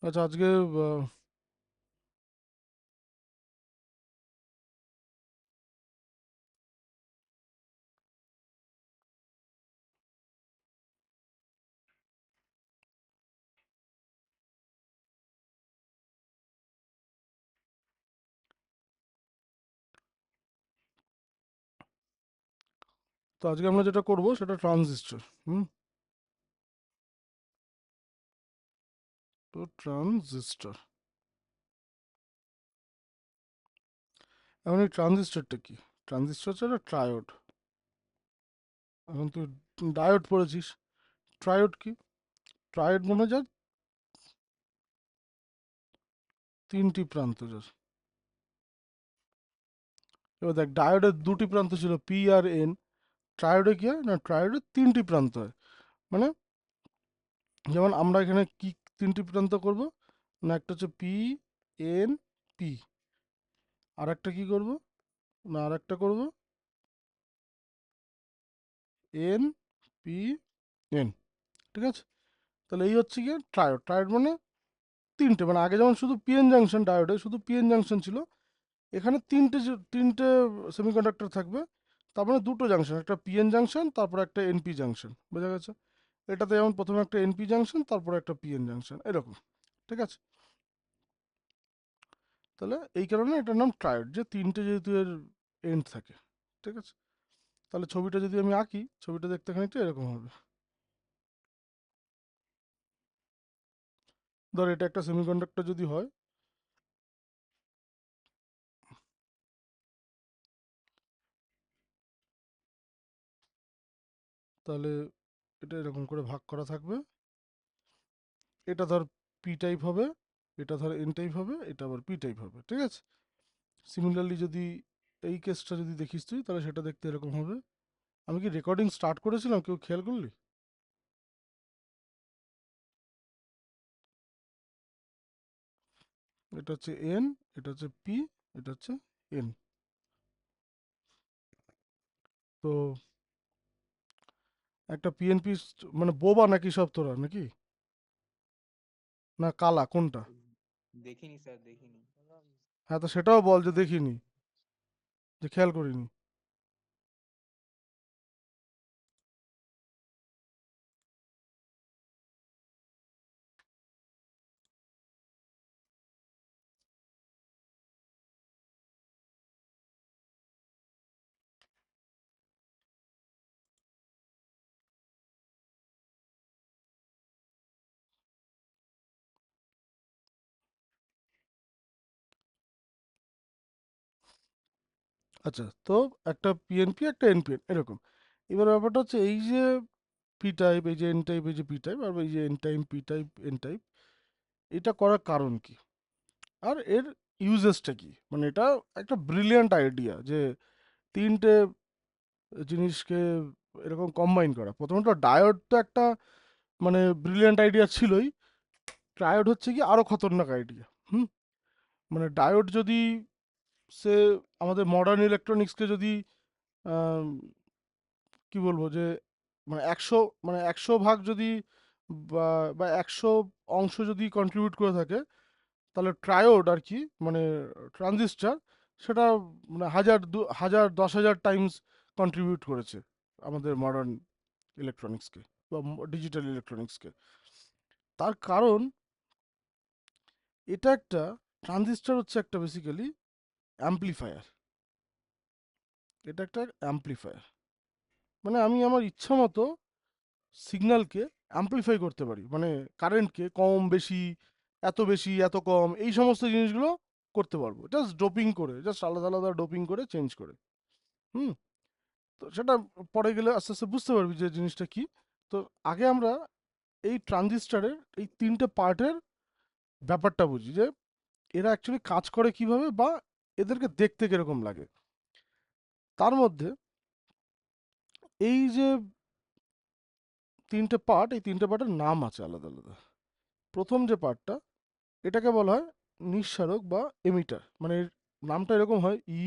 আচ্ছা, আজকে তো আজকে আমরা যেটা করব সেটা ট্রানজিস্টর। হুম। তো ট্রানজিস্টর, এখন এই ট্রানজিস্টরটা কি? ট্রানজিস্টর হচ্ছে একটা ট্রায়োড। এখন তুই ডায়োড পড়েছিস, ট্রায়োড কি? ট্রায়োড মনে হয় যার তিনটি প্রান্ত যার। এবার দেখ, ডায়োডের দুটি প্রান্ত ছিল পি আর এন, ট্রায়োডে কি হয় না, ট্রায়োডের তিনটি প্রান্ত হয়। মানে যেমন আমরা এখানে কি তিনটি প্রান্ত করব না, একটা হচ্ছে পি এন পি, আর একটা কি করব না, আর একটা করব এন পি এন। ঠিক আছে? তাহলে এই হচ্ছে গিয়ে ট্রায়োড। ট্রায়োড মানে তিনটে, মানে আগে যেমন শুধু পিএন জাংশন, ডায়োডে শুধু পিএন জাংশন ছিল, এখানে তিনটে সেমিকন্ডাক্টর থাকবে। তার মানে দুটো জাংশন, একটা পিএন জাংশন তারপর একটা এনপি জাংশন। বোঝা গেছে? এটাতে যেমন প্রথমে একটা এনপি জাংশন তারপর একটা পিএন জাংশন, এরকম। ঠিক আছে? তাহলে এই কারণে এটার নাম ট্রায়োড, যে তিনটে যেহেতু এর এন্ড থাকে। ঠিক আছে? তাহলে ছবিটা যদি আমি আঁকি, ছবিটা দেখতে খানিকটা এরকম হবে। ধর এটা একটা সেমিকন্ডাক্টর যদি হয়, তাহলে এটা এরকম করে ভাগ করা থাকবে। এটা ধর পি টাইপ হবে, এটা ধর এন টাইপ হবে, এটা আবার পি টাইপ হবে। ঠিক আছে? সিমিলারলি যদি এই কেসটা যদি দেখিস তুই, তাহলে সেটা দেখতে এরকম হবে। আমি কি রেকর্ডিং স্টার্ট করেছিলাম, কেউ খেয়াল করলি? এটা হচ্ছে এন, এটা হচ্ছে পি, এটা হচ্ছে এন। তো একটা পিএনপি, মানে বোবা নাকি সব তোরা নাকি, না কালা কোনটা? দেখিনি স্যার, দেখিনি। হ্যাঁ, তো সেটাও বল যে দেখিনি, যে খেয়াল করিনি। আচ্ছা, তো একটা পিএনপি একটা এনপিএন এরকম। এবার ব্যাপারটা হচ্ছে এই যে পি টাইপ, এই যে এন টাইপ, এই যে পি টাইপ, আর এই যে N type P type N type, এটা করার কারণ কি আর এর ইউজেসটা কি? মানে এটা একটা ব্রিলিয়ান্ট আইডিয়া যে তিনটে জিনিসকে এরকম কম্বাইন করা। প্রথমত ডায়োড তো একটা মানে ব্রিলিয়ান্ট আইডিয়া ছিলই, ট্রায়োড হচ্ছে কি আরো খতরনাক আইডিয়া। হুম। মানে ডায়োড যদি সে আমাদের মডার্ন ইলেকট্রনিক্সকে যদি আম, কি বলবো যে মানে 100 ভাগ যদি বা বা 100 অংশ যদি কন্ট্রিবিউট করে থাকে, তাহলে ট্রায়োড আর কি, মানে ট্রানজিস্টার, সেটা মানে হাজার 10,000 টাইমস কন্ট্রিবিউট করেছে আমাদের মডার্ন ইলেকট্রনিক্সকে বা ডিজিটাল ইলেকট্রনিক্সকে। তার কারণ এটা একটা, ট্রানজিস্টার হচ্ছে একটা বেসিক্যালি অ্যাম্পলিফায়ার। এটা একটা অ্যাম্পলিফায়ার, মানে আমি আমার ইচ্ছা মতো সিগন্যালকে অ্যাম্পলিফাই করতে পারি, মানে কারেন্টকে কম বেশি, এত বেশি এত কম, এই সমস্ত জিনিসগুলো করতে পারবো, জাস্ট ডোপিং করে, জাস্ট আলাদা আলাদা ডোপিং করে চেঞ্জ করে। হুম। তো সেটা পরে গেলে আস্তে আস্তে বুঝতে পারবি যে জিনিসটা কি। তো আগে আমরা এই ট্রানজিস্টারের এই তিনটে পার্টের ব্যাপারটা বুঝি, যে এরা অ্যাকচুয়ালি কাজ করে কিভাবে বা এদেরকে দেখতে কিরকম লাগে। তার মধ্যে এই যে তিনটে পার্ট, এই তিনটে পার্টের নাম আছে আলাদা আলাদা। প্রথম যে পার্টটা, এটাকে বলা হয় নিঃসারক বা এমিটার, মানে এর নামটা এরকম হয় ই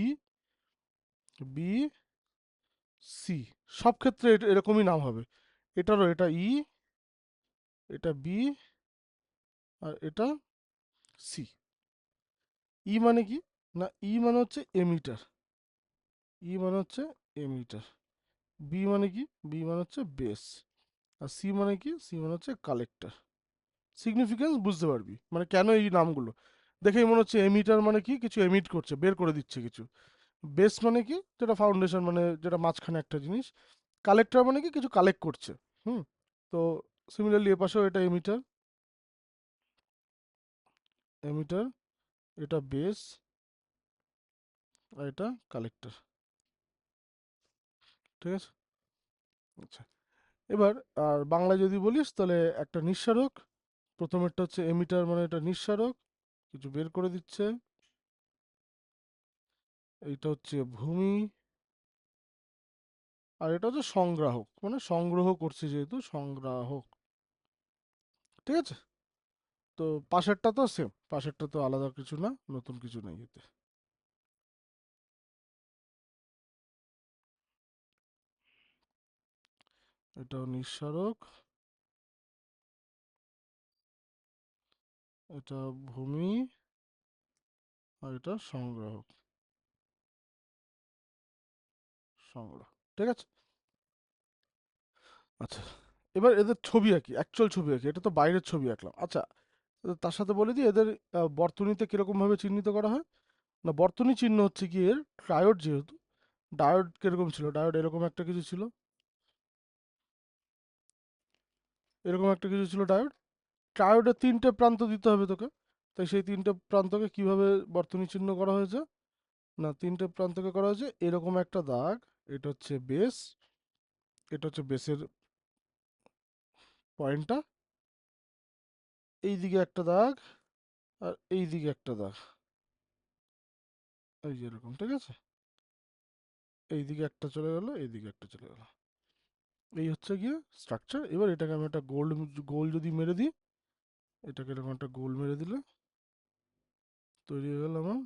বি সি। সব ক্ষেত্রে এরকমই নাম হবে। এটারও এটা ই, এটা বি, আর এটা সি। ই মানে কি? না, ই মানে হচ্ছে এমিটার, ই মানে হচ্ছে এমিটার। বি মানে কি? বি মানে হচ্ছে বেস। আর সি মানে কি? সি মানে হচ্ছে কালেক্টর। সিগনিফিকেন্স বুঝতে পারবি, মানে কেন এই নামগুলো দেখেই মনে হচ্ছে এমিটার মানে কি, কিছু এমিট করছে, বের করে দিচ্ছে কিছু। বেস মানে কি? যেটা ফাউন্ডেশন, মানে যেটা মাঝখানে একটা জিনিস। কালেক্টর মানে কি? কিছু কালেক্ট করছে। হুম। তো সিমিলারলি এপাশেও এটা এমিটার, এমিটার, এটা বেস, আর এটা কালেক্টর। ঠিক আছে? আচ্ছা, এবার আর বাংলায় যদি বলিস তাহলে একটা নিঃসারক, প্রথমেরটা হচ্ছে এমিটার, মানে এটা নিঃসারক, কিছু বের করে দিচ্ছে। এইটা হচ্ছে ভূমি, আর এটা হচ্ছে সংগ্রাহক, মানে সংগ্রহ করছে যেহেতু সংগ্রাহক। ঠিক আছে? তো পাশেরটা তো সেম, পাশেরটা তো আলাদা কিছু না, নতুন কিছু নেই এতে। এটাও নিঃসারক, এটা ভূমি, আর এটা সংগ্রাহক, সংগ্রহ। ঠিক আছে? আচ্ছা, এবার এদের ছবি আঁকি, অ্যাকচুয়াল ছবি আঁকি, এটা তো বাইরের ছবি আঁকলাম। আচ্ছা, তার সাথে বলে দিই এদের বর্তনীতে কিরকম ভাবে চিহ্নিত করা হয়। না, বর্তনী চিহ্ন হচ্ছে কি এর, ট্রায়োড যেহেতু, ডায়োড কিরকম ছিল, ডায়োড এরকম একটা কিছু ছিল, এরকম একটা কিছু ছিল ডায়োড। ট্রায়োডের তিনটে প্রান্ত দিতে হবে তোকে, তাই সেই তিনটে প্রান্তকে কিভাবে বর্তনী চিহ্ন করা হয়েছে, না তিনটে প্রান্তকে করা হয়েছে এরকম একটা দাগ। এটা হচ্ছে বেস, এটা হচ্ছে বেসের পয়েন্টটা, এই দিকে একটা দাগ, আর এই দিকে একটা দাগ, এই যে এরকম। ঠিক আছে? এই দিকে একটা চলে গেল, এই দিকে একটা চলে গেল, এই হচ্ছে গিয়ে স্ট্রাকচার। এবার এটাকে আমি একটা গোল যদি মেরে দিই, এটাকে এরকম একটা গোল মেরে দিলে তৈরি হয়ে গেল আমার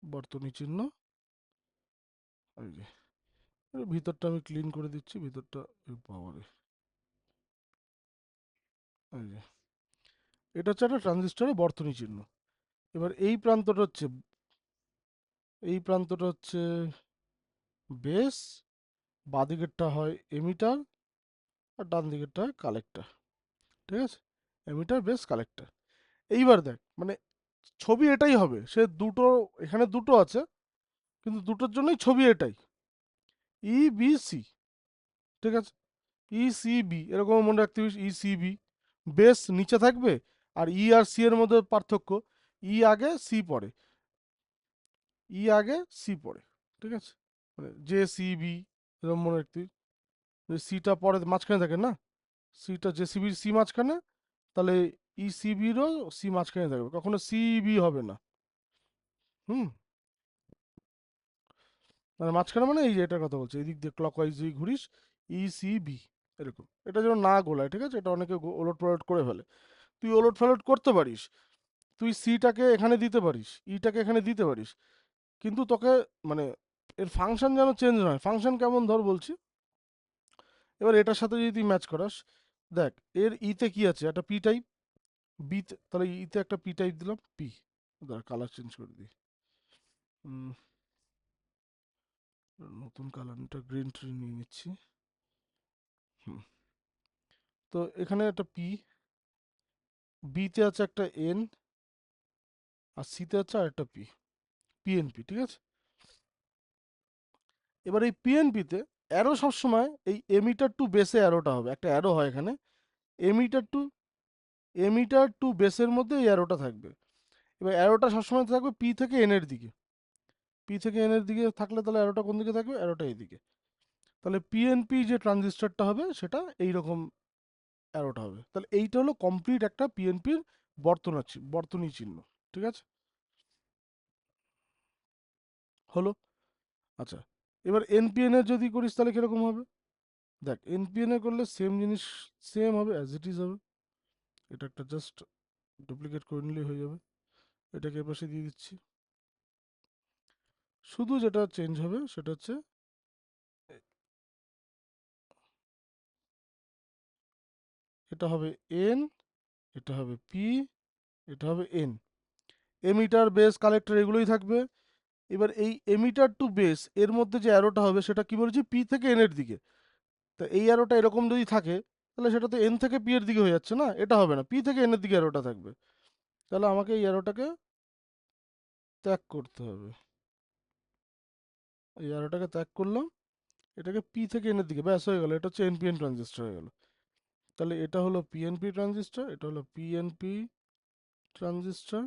বর্তনী চিহ্ন। এই যে, এর ভিতরটা আমি ক্লিন করে দিচ্ছি, ভিতরটা পাওয়ারে। এই যে, এটা হচ্ছে একটা ট্রানজিস্টরের বর্তনী চিহ্ন। এবার এই প্রান্তটা হচ্ছে বেস, বাঁদিকেরটা হয় এমিটার, আর ডান দিকেরটা হয় কালেক্টর। ঠিক আছে? Emitter, base, collector. এইবার দেখ, মানে ছবি এটাই হবে, সে দুটো, এখানে দুটো আছে, কিন্তু দুটোর জন্যই ছবি এটাই, ই বি সি। ঠিক আছে? ই সি বি এরকম মনে রাখতে হবে, ই সি বি। বেস নিচে থাকবে, আর ই আর সি এর মধ্যে পার্থক্য, ই আগে সি পরে, ই আগে সি পরে। ঠিক আছে? মানে জে সি বি এরকম মনে রাখতে হবে। যদি সিটা পরে মাঝখানে থাকে না, সিটা জেসিবির সি মাঝখানে, তাহলে ইসিবিরও সি মাঝখানে থাকবে, কখনো সিবি হবে না। হুম। মানে মাঝখানে, মানে এই যে এটার কথা বলছি, এই দিক দিয়ে ক্লকওয়াইজ যদি ঘুরিস, ইসিবি এরকম, এটা যেন না গোলায়। ঠিক আছে? এটা অনেকে ওলট পালট করে ফেলে, তুই ওলট পালট করতে পারিস, তুই সিটাকে এখানে দিতে পারিস, ইটাকে এখানে দিতে পারিস, কিন্তু তোকে মানে এর ফাংশন যেন চেঞ্জ নয়। ফাংশন কেমন ধর বলছি, এবার এটার সাথে যদি তুই ম্যাচ করাস, দেখ এর ইতে কি আছে, একটা পি টাইপ, বিতে তাহলে ইতে একটা পি টাইপ দিলাম, পি, দাঁড়া কালার চেঞ্জ করে দিই, নতুন কালারটা গ্রিন ট্রি নিয়ে নিচ্ছি। হুম। তো এখানে একটা পি, বিতে আছে একটা এন, আর সিতে আছে আর একটা পি, পিএনপি। ঠিক আছে? এবার এই পিএনপিতে অ্যারো সবসময় এই এমিটার টু বেসে অ্যারোটা হবে, একটা অ্যারো হয় এখানে, এমিটার টু বেসের মধ্যে এই অ্যারোটা থাকবে। এবার অ্যারোটা সবসময় থাকবে পি থেকে এন এর দিকে, পি থেকে এন এর দিকে থাকলে তাহলে অ্যারোটা কোন দিকে থাকবে, অ্যারোটা এইদিকে। তাহলে পিএনপি যে ট্রানজিস্টরটা হবে সেটা এইরকম অ্যারোটা হবে। তাহলে এইটা হলো কমপ্লিট একটা পিএনপির বর্তনী চিহ্ন। ঠিক আছে? হলো। আচ্ছা, এবার এনপিএন এর যদি করিস তাহলে কিরকম হবে, দেখ এনপিএন এ করলে সেম জিনিস, সেম হবে, অ্যাজ ইট ইজ হবে। এটা একটা জাস্ট ডুপ্লিকেট করে নিলেই হয়ে যাবে, এটাকে এপাশে দিয়ে দিচ্ছি। শুধু যেটা চেঞ্জ হবে সেটা হচ্ছে এটা হবে এন, এটা হবে পি, এটা হবে এন। এমিটার, বেস, কালেক্টর এগুলোই থাকবে। এবার এই এমিটার টু বেস এর মধ্যে যে অ্যারোটা হবে সেটা কি বলেছি, পি থেকে এন এর দিকে। তা এই অ্যারোটা এরকম যদি থাকে তাহলে সেটা তো এন থেকে পি এর দিকে হয়ে যাচ্ছে না, এটা হবে না, পি থেকে এন এর দিকে অ্যারোটা থাকবে। তাহলে আমাকে এই অ্যারোটাকে ত্যাগ করতে হবে। এই অ্যারোটাকে ত্যাগ করলাম, এটাকে পি থেকে এন এর দিকে, ব্যাস হয়ে গেল, এটা হচ্ছে এনপিএন ট্রানজিস্টর হয়ে গেল। তাহলে এটা হলো পিএনপি ট্রানজিস্টর, এটা হলো পিএনপি ট্রানজিস্টর,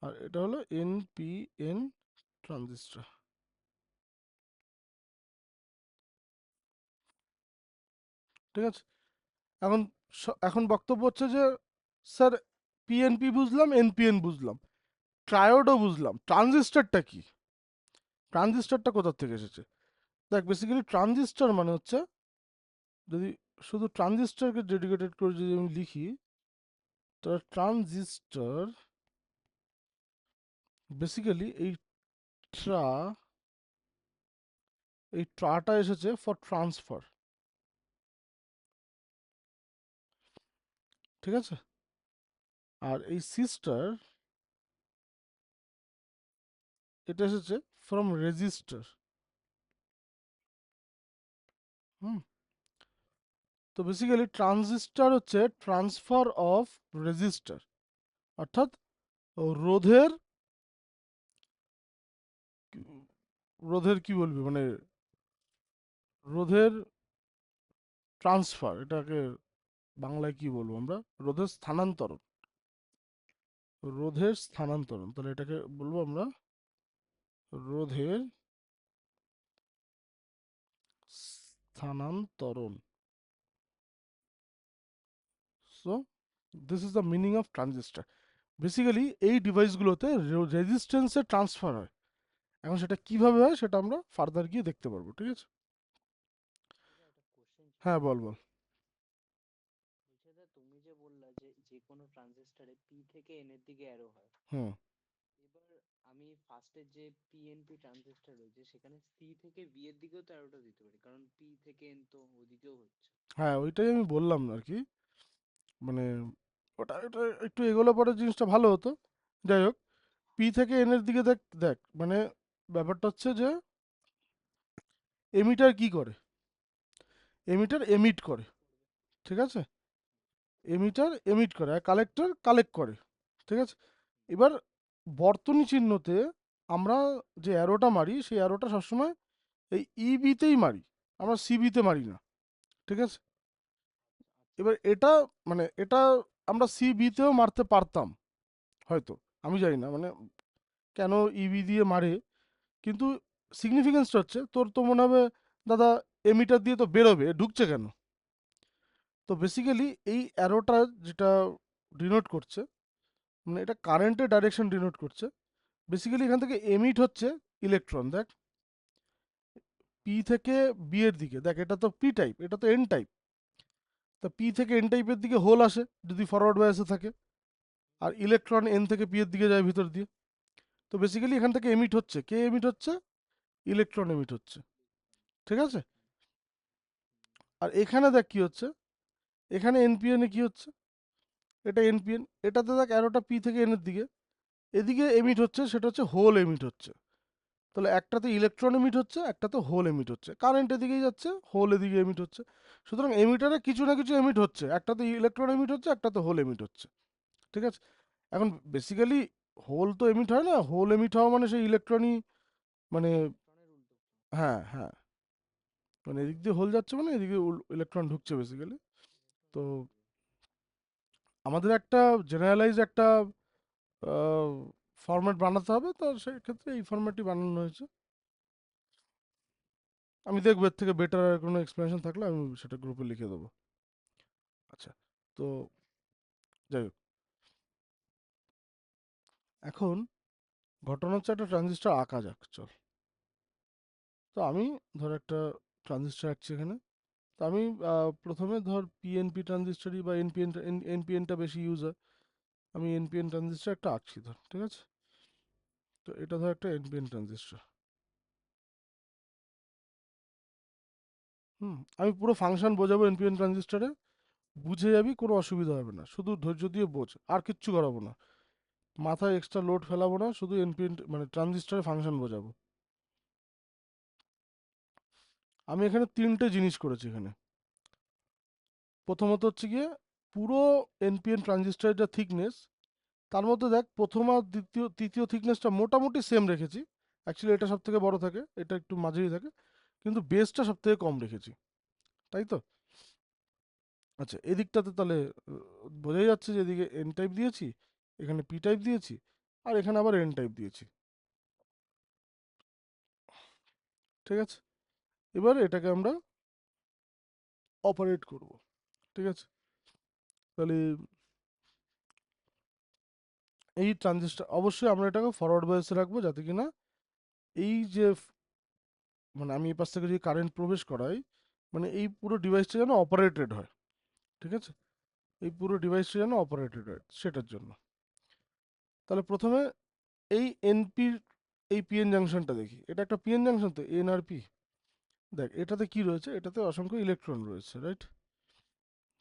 আর এটা হলো এনপিএন ট্রানজিস্টর। ঠিক আছে। এখন এখন বক্তব্য হচ্ছে যে স্যার পিএনপি বুঝলাম, এনপিএন বুঝলাম, ট্রায়োডও বুঝলাম, ট্রানজিস্টরটা কি, ট্রানজিস্টরটা কোথা থেকে এসেছে? দেখ বেসিক্যালি ট্রানজিস্টর মানে হচ্ছে, যদি শুধু ট্রানজিস্টরকে ডেডিকেটেড করে যদি আমি লিখি, তাহলে ট্রানজিস্টর বেসিক্যালি ট্রা এই ট্রাটা এসেছে ফর ট্রান্সফার। ঠিক আছে। আর এই সিস্টার এটা এসেছে ফ্রম রেজিস্টার। হুম। তো বেসিক্যালি ট্রানজিস্টার হচ্ছে ট্রান্সফার অফ রেজিস্টার, অর্থাৎ রোধের, রোধের কি বলবি মানে রোধের ট্রান্সফার, এটাকে বাংলায় কি বলবো আমরা, রোধের স্থানান্তরণ, রোধের স্থানান্তরণ, তাহলে এটাকে বলবো আমরা রোধের স্থানান্তরণ। So this is the meaning of transistor. Basically এই ডিভাইসগুলোতে রেজিস্ট্যান্সের ট্রান্সফার হয়। এখন সেটা কিভাবে হয় সেটা আমরা ফার্দার গিয়ে দেখতে পারবো। ঠিক আছে। আচ্ছা, একটা কোশ্চেন ছিল। হ্যাঁ বল বল। বলছে যে তুমি যে বললা যে যে কোনো ট্রানজিস্টরে পি থেকে এন এর দিকে অ্যারো হয়, হুম। এবার আমি ফার্স্টে যে পিএনপি ট্রানজিস্টর রয়েছে সেখানে সি থেকে বি এর দিকেও তো অ্যারোটা দিতে পারি, কারণ পি থেকে এন তো ওদিকেও হচ্ছে। হ্যাঁ ওইটাই আমি বললাম আর কি, মানে ওটা এটা একটু এগোলে পরে জিনিসটা ভালো হতো। যাই হোক, পি থেকে এন এর দিকে দেখ দেখ মানে ব্যাপারটা হচ্ছে যে এমিটার কি করে, এমিটার এমিট করে। ঠিক আছে। এমিটার এমিট করে আর কালেক্টর কালেক্ট করে। ঠিক আছে। এবার বর্তনী চিহ্নতে আমরা যে অ্যারোটা মারি সেই অ্যারোটা সবসময় এই ইবিতেই মারি, আমরা সিবিতে মারি না। ঠিক আছে। আচ্ছা। এবার এটা মানে এটা আমরা সিবিতেও মারতে পারতাম হয়তো, আমি জানি না মানে কেন ইবি দিয়ে মারে, কিন্তু সিগনিফিকেন্সটা হচ্ছে তোর তো মনে হবে দাদা এমিটার দিয়ে তো বেরোবে, ঢুকছে কেন? তো বেসিক্যালি এই অ্যারোটা যেটা ডিনোট করছে, মানে এটা কারেন্টের ডাইরেকশন ডিনোট করছে। বেসিক্যালি এখান থেকে এমিট হচ্ছে ইলেকট্রন, দেখ পি থেকে বি এর দিকে, দেখ এটা তো পি টাইপ, এটা তো এন টাইপ। তা পি থেকে এন টাইপের দিকে হোল আসে যদি ফরওয়ার্ড বায়াসে থাকে, আর ইলেকট্রন এন থেকে পি এর দিকে যায় ভিতর দিয়ে। তো বেসিক্যালি এখান থেকে এমিট হচ্ছে, কে এমিট হচ্ছে? ইলেকট্রন এমিট হচ্ছে। ঠিক আছে। আর এখানে দেখ কি হচ্ছে, এখানে এনপিএন এ কি হচ্ছে, এটা এনপিএন, এটাতে দেখ অ্যারোটা পি থেকে এন এর দিকে, এদিকে এমিট হচ্ছে, সেটা হচ্ছে হোল এমিট হচ্ছে। তাহলে একটাতে ইলেকট্রন এমিট হচ্ছে, একটাতে হোল এমিট হচ্ছে, কারেন্ট এদিকেই যাচ্ছে, হোল এদিকে এমিট হচ্ছে। সুতরাং এমিটারে কিছু না কিছু এমিট হচ্ছে, একটাতে ইলেকট্রন এমিট হচ্ছে, একটাতে হোল এমিট হচ্ছে। ঠিক আছে। এখন বেসিক্যালি হোল তো এমিট হয় না, হোল এমিট হওয়া মানে সেই ইলেকট্রনই মানে, ইলেকট্রনের উল্টো। হ্যাঁ হ্যাঁ, মানে এদিক দিয়ে হোল যাচ্ছে মানে এদিকে ইলেকট্রন ঢুকছে বেসিক্যালি। তো ইলেকট্রন ঢুকছে। আমাদের একটা জেনারেলাইজ একটা ফরম্যাট বানাতে হবে, তো সেই ক্ষেত্রে এই ফরম্যাটই বানানো হয়েছে। আমি দেখবো এর থেকে বেটার কোনো এক্সপ্লেনেশন থাকলে আমি সেটা গ্রুপে লিখে দেবো। আচ্ছা। তো যাই হোক, এখন ঘটনা হচ্ছে একটা ট্রানজিস্টর আঁকা যাক, চল। তো আমি ধর একটা ট্রানজিস্টর আঁকছি এখানে। তো আমি প্রথমে ধর পিএনপি ট্রানজিস্টরই বা এনপিএন, এনপিএনটা বেশি ইউজ হয়, আমি এনপিএন ট্রানজিস্টর একটা আঁকছি ধর। ঠিক আছে। তো এটা ধর একটা এনপিএন ট্রানজিস্টর। আমি পুরো ফাংশন বোঝাবো এনপিএন ট্রানজিস্টরে, বুঝে যাবি, কোনো অসুবিধা হবে না, শুধু ধৈর্য দিয়ে বোঝ, আর কিচ্ছু করাবো না, মাথায় এক্সট্রা লোড ফেলাবো না, শুধু এনপিএন মানে ট্রানজিস্টরে ফাংশন বোঝাবো। আমি এখানে তিনটে জিনিস করেছি এখানে। প্রথমত হচ্ছে গিয়ে পুরো এনপিএন ট্রানজিস্টরের যা থিকনেস, তার মধ্যে দেখ প্রথম আর তৃতীয় থিকনেসটা মোটামুটি সেম রেখেছি। অ্যাকচুয়ালি এটা সব থেকে বড় থাকে, এটা একটু মাঝারি থাকে, কিন্তু বেসটা সব থেকে কম রেখেছি, তাই তো? আচ্ছা, এদিকটাতে তাহলে বোঝাই যাচ্ছে যে এদিকে এন টাইপ দিয়েছি, এখানে পি টাইপ দিয়েছি, আর এখানে আবার এন টাইপ দিয়েছি, ঠিক আছে? এবার এটাকে আমরা অপারেট করব, ঠিক আছে? তাহলে এই ট্রানজিস্টার অবশ্যই আমরা এটাকে ফরওয়ার্ড বায়াসে রাখবো, যাতে কিনা এই যে মানে আমি এই পাশ থেকে যদি কারেন্ট প্রবেশ করাই, মানে এই পুরো ডিভাইসটা যেন অপারেটেড হয়, ঠিক আছে? এই পুরো ডিভাইসটা যেন অপারেটেড হয় সেটার জন্য। তাহলে প্রথমে এই এনপির এই পিএন জাংশনটা দেখি, এটা একটা পিএন জাংশন তো, এন আর পি। দেখ এটাতে কি রয়েছে, এটাতে অসংখ্য ইলেকট্রন রয়েছে, রাইট?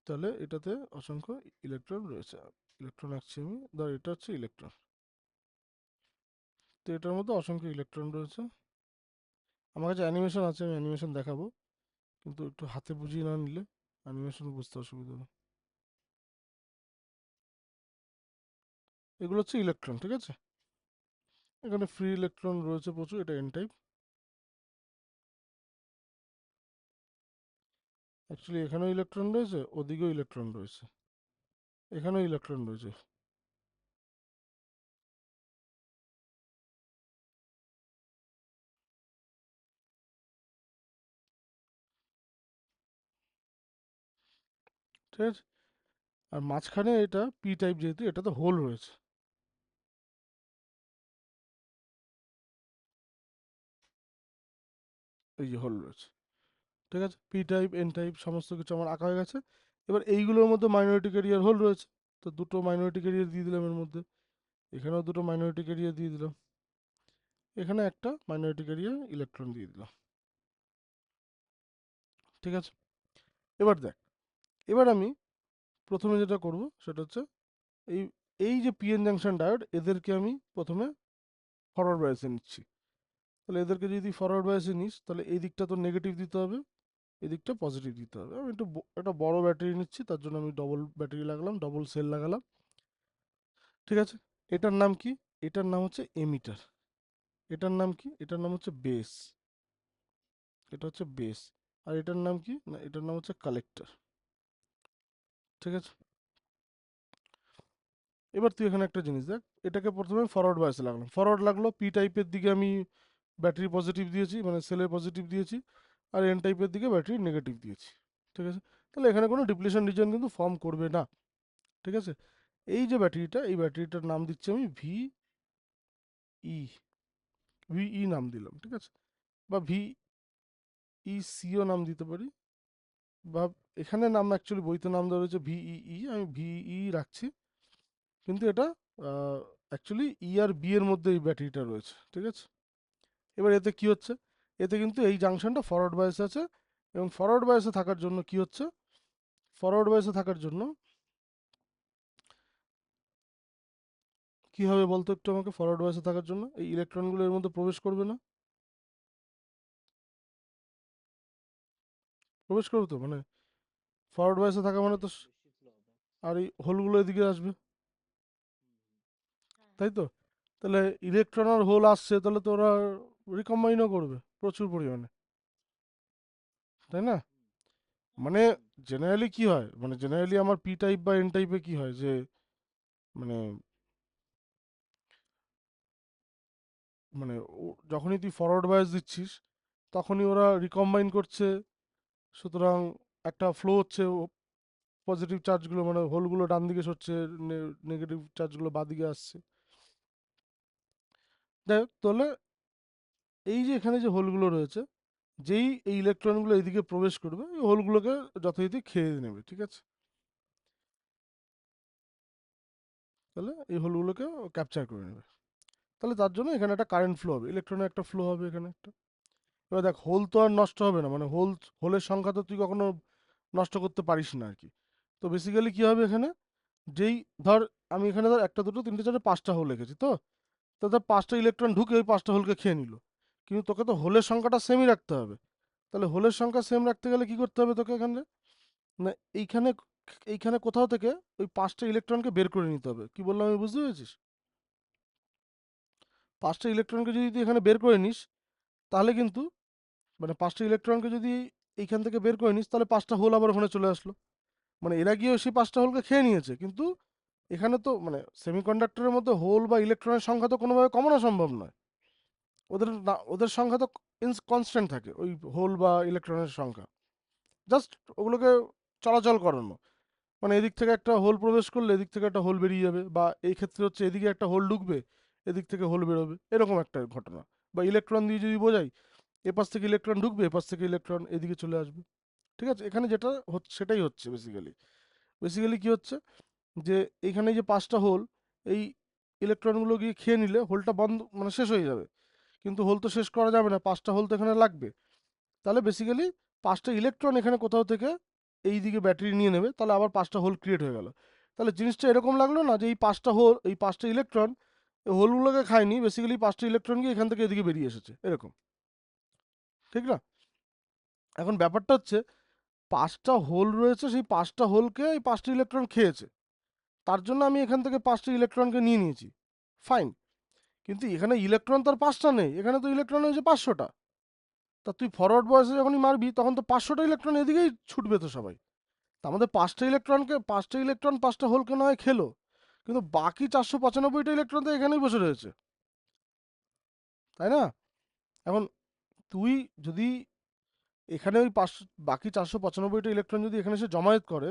তাহলে এটাতে অসংখ্য ইলেকট্রন রয়েছে, ইলেকট্রন আঁকছি আমি, ধর এটা হচ্ছে ইলেকট্রন, তো এটার মধ্যে অসংখ্য ইলেকট্রন রয়েছে। আমার কাছে অ্যানিমেশন আছে, আমি অ্যানিমেশন দেখাবো, কিন্তু একটু হাতে বুঝিয়ে না নিলে অ্যানিমেশন বুঝতে অসুবিধা হবে। এগুলো হচ্ছে ইলেকট্রন, ঠিক আছে? এখানে ফ্রি ইলেকট্রন রয়েছে প্রচুর, এটা এন টাইপ। অ্যাকচুয়ালি এখানেও ইলেকট্রন রয়েছে, ওদিকেও ইলেকট্রন রয়েছে, এখানেও ইলেকট্রন রয়েছে, ঠিক আছে? আর মাঝখানে এটা পি টাইপ, যেহেতু এটাতে হোল রয়েছে, এই যে হোল রয়েছে, ঠিক আছে? পি টাইপ এন টাইপ সমস্ত কিছু আমার আঁকা হয়ে গেছে। এবার এইগুলোর মধ্যে মাইনরিটি ক্যারিয়ার হোল রয়েছে, তো দুটো মাইনরিটি ক্যারিয়ার দিয়ে দিলাম এর মধ্যে, এখানেও দুটো মাইনরিটি ক্যারিয়ার দিয়ে দিলাম, এখানে একটা মাইনরিটি ক্যারিয়ার ইলেকট্রন দিয়ে দিলাম, ঠিক আছে? এবার দেখ, এবার আমি প্রথমে যেটা করব সেটা হচ্ছে এই এই যে পিএন জাংশন ডায়োড, এদেরকে আমি প্রথমে ফরওয়ার্ড বায়াসে নিচ্ছি। তাহলে এদেরকে যদি ফরওয়ার্ড বায়াসে নিস, তাহলে এই দিকটা তো নেগেটিভ দিতে হবে, এই দিকটা পজিটিভ দিতে হবে। আমি একটু একটা বড় ব্যাটারি নিচ্ছি, তার জন্য আমি ডবল ব্যাটারি লাগালাম, ডবল সেল লাগালাম, ঠিক আছে? এটার নাম কি? এটার নাম হচ্ছে এমিটার। এটার নাম কি? এটার নাম হচ্ছে বেস। এটা হচ্ছে বেস। আর এটার নাম কি? না, এটার নাম হচ্ছে কালেক্টর, ঠিক আছে? এবার তুই এখানে একটা জিনিস দেখ, এটাকে প্রথমে ফরওয়ার্ড বায়াসে লাগলাম, ফরওয়ার্ড লাগলো, পি টাইপের দিকে আমি ব্যাটারি পজিটিভ দিয়েছি, মানে সেলের পজিটিভ দিয়েছি, আর এন টাইপের দিকে ব্যাটারি নেগেটিভ দিয়েছি, ঠিক আছে? তাহলে এখানে কোনো ডিপ্লিশন রিজন কিন্তু ফর্ম করবে না, ঠিক আছে? এই যে ব্যাটারিটা, এই ব্যাটারিটার নাম দিচ্ছি আমি ই, ভিই নাম দিলাম, ঠিক আছে? বা ভিইসিও নাম দিতে পারি, বা এখানে নাম অ্যাকচুয়ালি বইতে নাম দেওয়া রয়েছে ভিইই, আমি ভিই রাখছি, কিন্তু এটা অ্যাকচুয়ালি ই আর বি এর মধ্যে এই ব্যাটারিটা রয়েছে, ঠিক আছে? এবার এতে কি হচ্ছে, এতে কিন্তু এই জাংশনটা ফরওয়ার্ড বায়াসে আছে, এবং ফরওয়ার্ড বায়াসে থাকার জন্য কি হচ্ছে, ফরওয়ার্ড বায়াসে থাকার জন্য কি হবে বলতো একটু আমাকে? ফরওয়ার্ড বায়াসে থাকার জন্য এই ইলেকট্রনগুলো এর মধ্যে প্রবেশ করবে না? প্রবেশ করবে তো, মানে ফরওয়ার্ড বায়াসে থাকা মানে তো বেশি ফ্লো হবে। আর এই হোলগুলো এদিকে আসবে, হুম, তাই তো? তাহলে ইলেকট্রন আর হোল আসছে, তাহলে তো ওরা রিকম্বাইনও করবে প্রচুর পরিমাণে, তাই না? মানে হুম, জেনারেলি কি হয়, মানে জেনারেলি আমার পি টাইপ বা এন টাইপে কি হয় যে মানে মানে যখনই তুই ফরওয়ার্ড বায়াস দিচ্ছিস, তখনই ওরা রিকম্বাইন করছে, সুতরাং একটা ফ্লো হচ্ছে, পজিটিভ চার্জগুলো মানে হোলগুলো ডান দিকে সরছে, নেগেটিভ চার্জগুলো বাঁ দিকে আসছে। যাই হোক, তাহলে এই যে এখানে যে হোলগুলো রয়েছে, যেই এই ইলেকট্রনগুলো এইদিকে প্রবেশ করবে, এই হোলগুলোকে যথারীতি খেয়ে নেবে, ঠিক আছে? তাহলে এই হোলগুলোকে ক্যাপচার করে নেবে। তাহলে তার জন্য এখানে একটা কারেন্ট ফ্লো হবে, ইলেকট্রনের একটা ফ্লো হবে এখানে একটা। এবার দেখ হোল তো আর নষ্ট হবে না, মানে হোলের সংখ্যা তো তুই কখনো নষ্ট করতে পারিস না আর কি। তো বেসিক্যালি কি হবে এখানে, যেই ধর আমি এখানে ধর একটা দুটো তিনটে চারটে পাঁচটা হোল রেখেছি, তো তো ধর পাঁচটা ইলেকট্রন ঢুকে ওই পাঁচটা হোলকে খেয়ে নিল, কিন্তু তোকে তো হোলের সংখ্যাটা সেমই রাখতে হবে। তাহলে হোলের সংখ্যা সেম রাখতে গেলে কি করতে হবে তোকে এখানে, না এইখানে এইখানে কোথাও থেকে ওই পাঁচটা ইলেকট্রনকে বের করে নিতে হবে। কি বললাম আমি, বুঝতে পেরেছিস? পাঁচটা ইলেকট্রনকে যদি তুই এখানে বের করে নিস, তাহলে কিন্তু মানে পাঁচটা ইলেকট্রনকে যদি এইখান থেকে বের করে নিস, তাহলে পাঁচটা হোল আবার ওখানে চলে আসলো। মানে এরা গিয়েও সেই পাঁচটা হোলকে খেয়ে নিয়েছে, কিন্তু এখানে তো মানে সেমিকন্ডাক্টরের মধ্যে হোল বা ইলেকট্রনের সংখ্যা তো কোনোভাবে কমানো সম্ভব নয়। ওদের সংখ্যা তো কনস্ট্যান্ট থাকে, ওই হোল বা ইলেকট্রনের সংখ্যা। জাস্ট ওগুলোকে চলাচল করানো, মানে এদিক থেকে একটা হোল প্রবেশ করলে এদিক থেকে একটা হোল বেরিয়ে যাবে, বা এই ক্ষেত্রে হচ্ছে এদিকে একটা হোল ঢুকবে, এদিক থেকে হোল বেরোবে, এরকম একটা ঘটনা। বা ইলেকট্রন দিয়ে যদি বোঝাই, এপাশ থেকে ইলেকট্রন ঢুকবে, এপাশ থেকে ইলেকট্রন এদিকে চলে আসবে। ঠিক আছে, এখানে যেটা হচ্ছে সেটাই হচ্ছে বেসিক্যালি। বেসিক্যালি কি হচ্ছে, যে এইখানে যে পাঁচটা হোল, এই ইলেকট্রনগুলো গিয়ে খেয়ে নিলে হোলটা বন্ধ মানে শেষ হয়ে যাবে, কিন্তু হোল তো শেষ করা যাবে না, পাঁচটা হোল তো এখানে লাগবে। তাহলে বেসিক্যালি পাঁচটা ইলেকট্রন এখানে কোথাও থেকে এই দিকে ব্যাটারি নিয়ে নেবে, তাহলে আবার পাঁচটা হোল ক্রিয়েট হয়ে গেল। তাহলে জিনিসটা এরকম লাগলো না যে এই পাঁচটা হোল, এই পাঁচটা ইলেকট্রন এই হোলগুলোকে খায়নি, বেসিক্যালি পাঁচটা ইলেকট্রন গিয়ে এখান থেকে এদিকে বেরিয়ে এসেছে, এরকম। ঠিক না? এখন ব্যাপারটা হচ্ছে পাঁচটা হোল রয়েছে, সেই পাঁচটা হোলকে এই পাঁচটা ইলেকট্রন খেয়েছে, তার জন্য আমি এখান থেকে পাঁচটা ইলেকট্রনকে নিয়ে নিয়েছি, ফাইন। কিন্তু এখানে ইলেকট্রন তো আর পাঁচটা নেই, এখানে তো ইলেকট্রন হয়েছে 500টা। তা তুই ফরওয়ার্ড বয়সে যখনই মারবি তখন তো 500টা ইলেকট্রন এদিকেই ছুটবে তো সবাই। তার মধ্যে পাঁচটা ইলেকট্রন পাঁচটা হোলকে নয় খেলো, কিন্তু বাকি 495টা ইলেকট্রন তো এখানেই বসে রয়েছে, তাই না? এখন তুই যদি এখানে ওই বাকি 495টা ইলেকট্রন যদি এখানে এসে জমায়েত করে,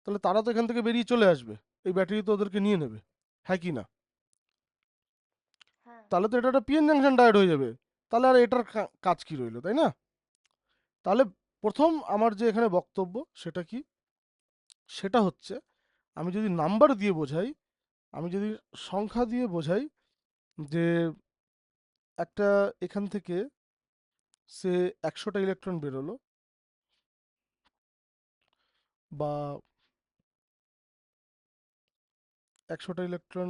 তাহলে তারা তো এখান থেকে বেরিয়ে চলে আসবে, এই ব্যাটারি তো ওদেরকে নিয়ে নেবে, হ্যাঁ কি না? হ্যাঁ। তাহলে তো এটা একটা পিএন জাংশন ডায়োড হয়ে যাবে। তাহলে আর এটার কাজ কি রইলো, তাই না? তাহলে প্রথম আমার যে এখানে বক্তব্য সেটা কি, সেটা হচ্ছে আমি যদি নাম্বার দিয়ে বোঝাই, আমি যদি সংখ্যা দিয়ে বোঝাই, যে একটা এখান থেকে সে 100টা ইলেকট্রন বেরোলো, বা 100টা ইলেকট্রন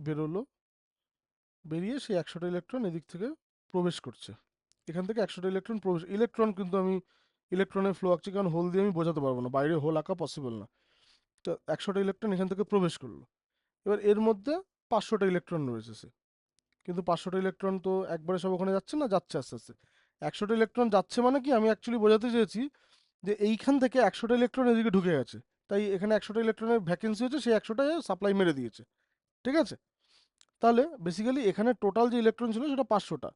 বেরোলো, বেরিয়ে সেই 100টা ইলেকট্রন এদিক থেকে প্রবেশ করছে, এখান থেকে 100টা ইলেকট্রন প্রবেশ, ইলেকট্রন কিন্তু আমি ইলেকট্রনের ফ্লো আঁকছি, কারণ হোল দিয়ে আমি বোঝাতে পারবো না, বাইরে হোল আঁকা পসিবল না। তো 100টা ইলেকট্রন এখান থেকে প্রবেশ করলো। এবার এর মধ্যে 500টা ইলেকট্রন রয়েছে সে, কিন্তু 500টা ইলেকট্রন তো একবারে সব ওখানে যাচ্ছে না, যাচ্ছে আস্তে আস্তে। 100টা ইলেকট্রন যাচ্ছে মানে কি, আমি অ্যাকচুয়ালি বোঝাতে চেয়েছি যে এইখান থেকে 100টা ইলেকট্রন এদিকে ঢুকে গেছে, তাই এখানে 100টা ইলেকট্রনের ভ্যাকেন্সি হচ্ছে, সেই 100টায় সাপ্লাই মেরে দিয়েছে। ঠিক আছে, তাহলে বেসিক্যালি এখানে টোটাল যে ইলেকট্রন ছিল সেটা 500টা,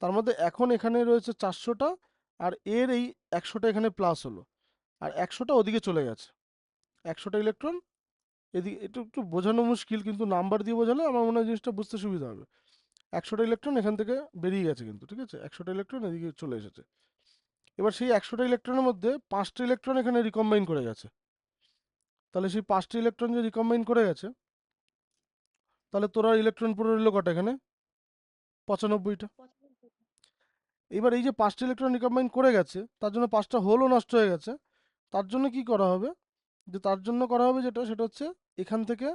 তার মধ্যে এখন এখানে রয়েছে 400টা, আর এর এই 100টা এখানে প্লাস হলো, আর 100টা ওদিকে চলে গেছে। 100টা ইলেকট্রন এদিকে, একটু একটু বোঝানো মুশকিল, কিন্তু নাম্বার দিয়ে বোঝালে আমার মনে হয় জিনিসটা বুঝতে সুবিধা হবে। 100টা ইলেকট্রন এখান থেকে বেরিয়ে গেছে কিন্তু, ঠিক আছে, 100টা ইলেকট্রন এদিকে চলে এসেছে। এবার সেই 100টা ইলেকট্রনের মধ্যে 5টা ইলেকট্রন এখানে রিকম্বাইন করে গেছে, তাহলে সেই 5টা ইলেকট্রন যে রিকম্বাইন করে গেছে, তাহলে তোরা ইলেকট্রন পুরো রইলো কটা এখানে, 95টা। এবার এই যে 5টা ইলেকট্রন রিকম্বাইন করে গেছে, তার জন্য 5টা হোলও নষ্ট হয়ে গেছে। তার জন্য কি করা হবে, যে তার জন্য করা হবে যেটা, সেটা হচ্ছে এখান থেকে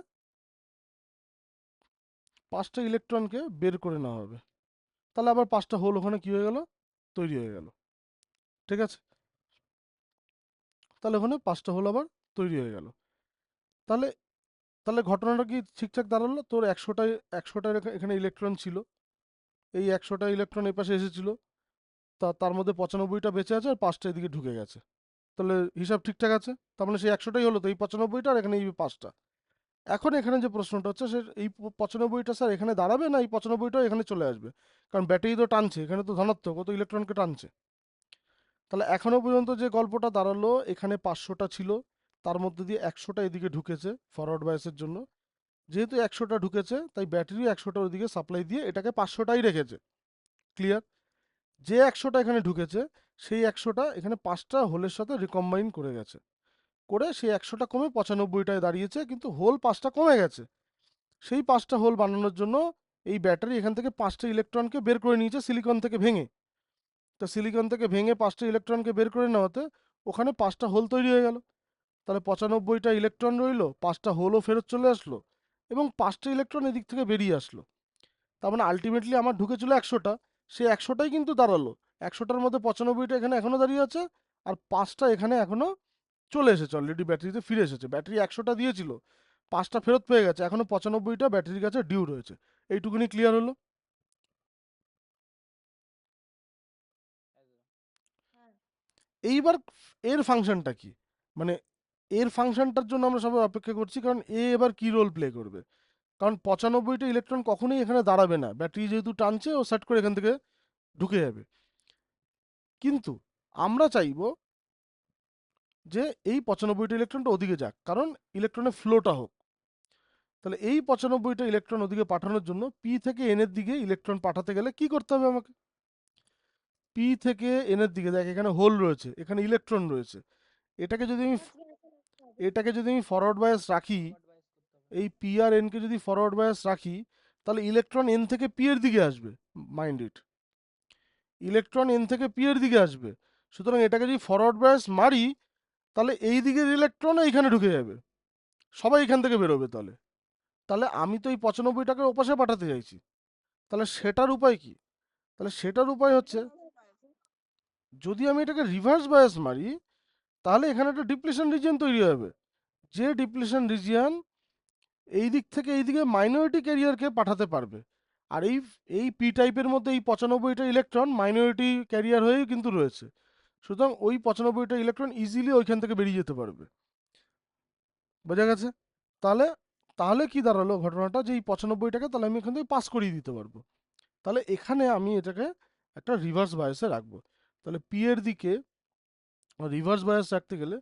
5টা ইলেকট্রনকে বের করে নেওয়া হবে, তাহলে আবার 5টা হোল ওখানে কি হয়ে গেল, তৈরি হয়ে গেল। ঠিক আছে, তাহলে ওখানে 5টা হোল আবার তৈরি হয়ে গেল। তাহলে তাহলে ঘটনাটা কি ঠিকঠাক দাঁড়ালো, তোর 100টা এখানে ইলেকট্রন ছিল, এই 100টা ইলেকট্রন এই পাশে এসেছিল, তার মধ্যে 95টা বেঁচে আছে, আর 5টা এদিকে ঢুকে গেছে, তাহলে হিসাব ঠিকঠাক আছে। তার মানে সেই 100টাই হলো তো, এই 95টা আর এখানে এই 5টা। এখন এখানে যে প্রশ্নটা হচ্ছে, সে এই 95টা স্যার এখানে দাঁড়াবে, না এই 95টা এখানে চলে আসবে, কারণ ব্যাটারি তো টানছে, এখানে তো ধনাত্মক, কত ইলেকট্রনকে টানছে। তাহলে এখনো পর্যন্ত যে গল্পটা দাঁড়ালো, এখানে 500টা ছিল, তার মধ্যে দিয়ে 100টা এদিকে ঢুকেছে ফরওয়ার্ড বায়াসের জন্য, যেহেতু 100টা ঢুকেছে, তাই ব্যাটারি 100টা ওদিকে সাপ্লাই দিয়ে এটাকে 500টাই রেখেছে। ক্লিয়ার? যে 100টা এখানে ঢুকেছে, সেই 100টা এখানে 5টা হোলের সাথে রিকম্বাইন করে গেছে, করে সেই 100টা কমে 95টায় দাঁড়িয়েছে, কিন্তু হোল 5টা কমে গেছে। সেই 5টা হোল বানানোর জন্য এই ব্যাটারি এখান থেকে 5টা ইলেকট্রনকে বের করে নিয়েছে সিলিকন থেকে ভেঙে, তা সিলিকন থেকে ভেঙে 5টা ইলেকট্রনকে বের করে নেওয়াতে ওখানে 5টা হোল তৈরি হয়ে গেল। তাহলে 95টা ইলেকট্রন রইলো, 5টা হোলও ফেরত চলে আসলো এবং 5টা ইলেকট্রন এদিক থেকে বেরিয়ে আসলো। তার মানে আলটিমেটলি আমার ঢুকেছিল 100টা, সেই 100টাই কিন্তু দাঁড়ালো। 100টার মধ্যে 95টা এখানে এখনো দাঁড়িয়ে আছে, আর 5টা এখানে এখনো চলে এসেছে, অলরেডি ব্যাটারিতে ফিরে এসেছে। ব্যাটারি 100টা দিয়েছিল, 5টা ফেরত পেয়ে গেছে, এখনো 95টা ব্যাটারির কাছে ডিউ রয়েছে। এইটুকুনি ক্লিয়ার হলো। হ্যাঁ এইবার এর ফাংশনটা কি, মানে এর ফাংশনটার জন্য আমরা সবাই অপেক্ষা করছি, কারণ এ এবার কি রোল প্লে করবে। কারণ 95টা ইলেকট্রন কখনোই এখানে দাঁড়াবে না, ব্যাটারি যেহেতু টানছে ও সেট করে এখান থেকে ঢুকে যাবে। কিন্তু আমরা চাইবো যে এই 95টা ইলেকট্রনটা ওদিকে যাক, কারণ ইলেকট্রনের ফ্লোটা হোক। তাহলে এই 95টা ইলেকট্রন ওদিকে পাঠানোর জন্য পি থেকে এন এর দিকে ইলেকট্রন পাঠাতে গেলে কি করতে হবে আমাকে? পি থেকে এন এর দিকে, দেখ এখানে হোল রয়েছে, এখানে ইলেকট্রন রয়েছে, এটাকে যদি আমি ফরওয়ার্ড বায়াস রাখি, এই পি আর এনকে যদি ফরওয়ার্ড বায়াস রাখি, তাহলে ইলেকট্রন এন থেকে পি এর দিকে আসবে। মাইন্ড ইট, ইলেকট্রন এন থেকে পি এর দিকে আসবে। সুতরাং এটাকে যদি ফরওয়ার্ড বায়াস মারি, তাহলে এই দিকের ইলেকট্রন এইখানে ঢুকে যাবে, সবাই এখান থেকে বেরোবে। তাহলে তাহলে আমি তো এই 95টাকে ওপাশে পাঠাতে চাইছি, তাহলে সেটার উপায় কি? তাহলে সেটার উপায় হচ্ছে, যদি আমি এটাকে রিভার্স বায়াস মারি, তাহলে এখানে একটা ডিপ্লেশন রিজিয়ন তৈরি হবে, যে ডিপ্লেশন রিজিয়ন এই দিক থেকে এই দিকে মাইনরিটি ক্যারিয়ারকে পাঠাতে পারবে। আর এই পি টাইপের মধ্যে এই 95টা ইলেকট্রন মাইনরিটি ক্যারিয়ার হয়েই কিন্তু রয়েছে। সুতরাং ওই 95টা ইলেকট্রন ইজিলি ওইখান থেকে বেরিয়ে যেতে পারবে। বোঝা গেছে? তাহলে তাহলে কি দাঁড়ালো ঘটনাটা, যে এই 95টাকে তাহলে আমি এখান থেকে পাস করিয়ে দিতে পারবো। তাহলে এখানে আমি এটাকে একটা রিভার্স বায়াসে রাখবো। তাহলে পি এর দিকে রিভার্স বায়াস রাখতে গেলে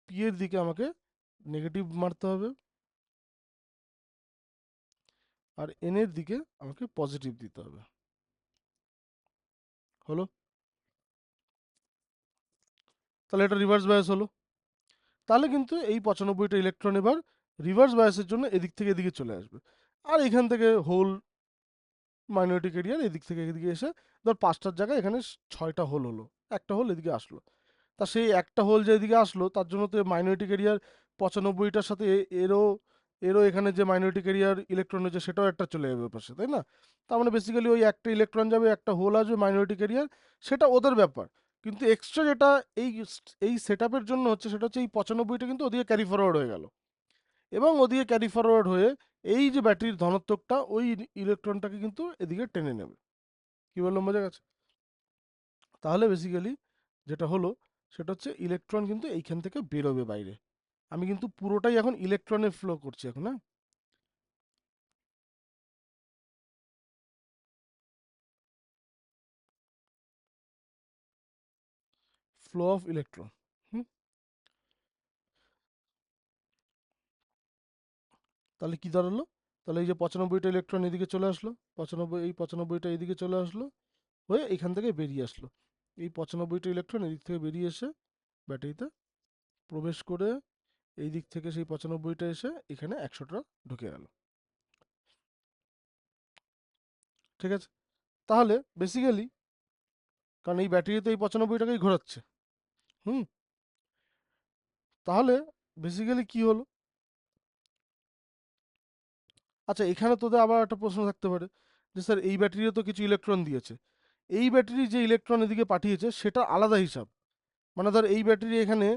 পি এর দিকে আমাকে নেগেটিভ মারতে হবে, আর এন এর দিকে আমাকে পজিটিভ দিতে হবে। হলো? তাহলে এটা রিভার্স বায়াস হলো। তাহলে কিন্তু এই 95টা ইলেকট্রন এবার রিভার্স বায়াসের জন্য এদিক থেকে এদিকে চলে আসবে, আর এখান থেকে হোল মাইনরিটি ক্যারিয়ার এদিক থেকে এদিকে এসে ধর 5টার জায়গায় এখানে 6টা হোল হলো, একটা হোল এদিকে আসলো। তা সেই একটা হোল যে এদিকে আসলো, তার জন্য তো মাইনরিটি ক্যারিয়ার 95টার সাথে এরও এরও এখানে যে মাইনরিটি ক্যারিয়ার ইলেকট্রন হচ্ছে সেটাও একটা চলে যাবে পাশে, তাই না? তার মানে বেসিক্যালি ওই একটা ইলেকট্রন যাবে, একটা হোল আসবে মাইনরিটি ক্যারিয়ার, সেটা ওদের ব্যাপার। কিন্তু এক্সট্রা যেটা এই এই সেট আপের জন্য হচ্ছে, সেটা হচ্ছে এই 95টা কিন্তু ওদিকে ক্যারি ফরওয়ার্ড হয়ে গেল, এবং ওদিকে ক্যারি ফরওয়ার্ড হয়ে এই যে ব্যাটারির ধনাত্মকটা ওই ইলেকট্রনটাকে কিন্তু এদিকে টেনে নেবে। কি বললাম, বোঝা গেছে? তাহলে বেসিক্যালি যেটা হলো সেটা হচ্ছে ইলেকট্রন কিন্তু এইখান থেকে বেরোবে বাইরে। আমি কিন্তু পুরোটাই এখন ইলেকট্রনের ফ্লো করছি এখন, হ্যাঁ। Flow of electron. হুম। তাহলে কি দাঁড়ালো? তাহলে এই যে 95টা ইলেকট্রন এদিকে চলে আসলো, 95টা এদিকে চলে আসলো, হয়ে এখান থেকে বেরিয়ে আসলো। এই 95টা ইলেকট্রন এদিক থেকে বেরিয়ে এসে ব্যাটারিতে প্রবেশ করে এই দিক থেকে সেই 95টা এসে এখানে 100টা ঢুকে গেল। ঠিক আছে? তাহলে বেসিক্যালি, কারণ এই ব্যাটারিতে এই 95টাকেই ঘোরাচ্ছে, হুম, তাহলে বেসিক্যালি কি হলো? আচ্ছা, এখানে তোদের আবার একটা প্রশ্ন থাকতে পারে যে স্যার এই ব্যাটারিও তো কিছু ইলেকট্রন দিয়েছে, এই ব্যাটারি যে ইলেকট্রন এদিকে পাঠিয়েছে সেটা আলাদা হিসাব। মানে ধর এই ব্যাটারি এখানে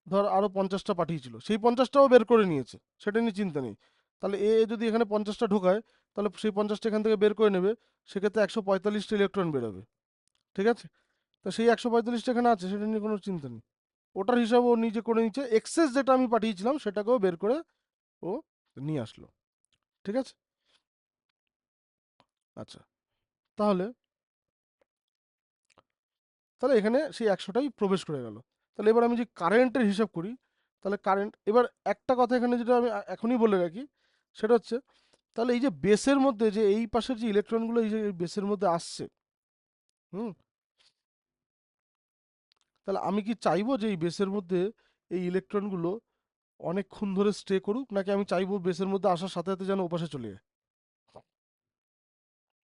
ধর আরো 50টা পাঠিয়েছিল, সেই 50টাও বের করে নিয়েছে, সেটা নিয়ে চিন্তা নেই। তাহলে এ যদি এখানে 50টা ঢোকায়, তাহলে সেই 50টা এখান থেকে বের করে নেবে, সেক্ষেত্রে 145টা ইলেকট্রন বেরোবে। ঠিক আছে? তো সেই 145টা এখানে আছে, সেটা নিয়ে কোনো চিন্তা নেই, ওটার হিসাব ও নিজে করে নিচ্ছে। এক্সেস যেটা আমি পাঠিয়েছিলাম সেটাকেও বের করে ও নিয়ে আসলো। ঠিক আছে? আচ্ছা, তাহলে তাহলে এখানে সেই 100টাই প্রবেশ করে গেল। তাহলে এবার আমি যে কারেন্টের হিসাব করি, তাহলে কারেন্ট, এবার একটা কথা এখানে যেটা আমি এখনই বলে রাখি, সেটা হচ্ছে তাহলে এই যে বেসের মধ্যে যে এই পাশের যে ইলেকট্রনগুলো এই যে বেসের মধ্যে আসছে, হুম, তাহলে আমি কি চাইবো যে এই বেসের মধ্যে এই ইলেকট্রনগুলো অনেকক্ষণ ধরে স্টে করুক, নাকি আমি চাইবো বেসের মধ্যে আসার সাথে সাথে যেন ওপাশে চলে যায়?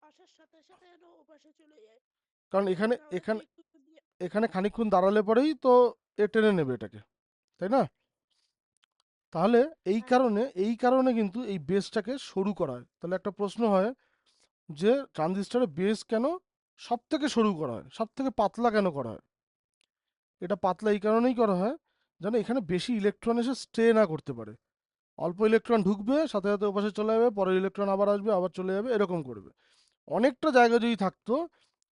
আসার সাথে সাথে যেন ওপাশে চলে যায়। কারণ এখানে তাহলে তো এখানে একটুক্ষণ এখানে খানিকক্ষণ দাঁড়ালে পরেই তো এ টেনে নেবে এটাকে, তাই না? তাহলে এই কারণে কিন্তু এই বেসটাকে সরু করা হয়। তাহলে একটা প্রশ্ন হয় যে ট্রানজিস্টরের বেস কেন সব থেকে সরু করা হয়, সব থেকে পাতলা কেন করা হয়? এটা পাতলা এই কারণেই করা হয় যেন এখানে বেশি ইলেকট্রন এসে স্টে না করতে পারে। অল্প ইলেকট্রন ঢুকবে, সাথে সাথে ওপাশে চলে যাবে, পরের ইলেকট্রন আবার আসবে, আবার চলে যাবে, এরকম করবে। অনেকটা জায়গা যদি থাকতো,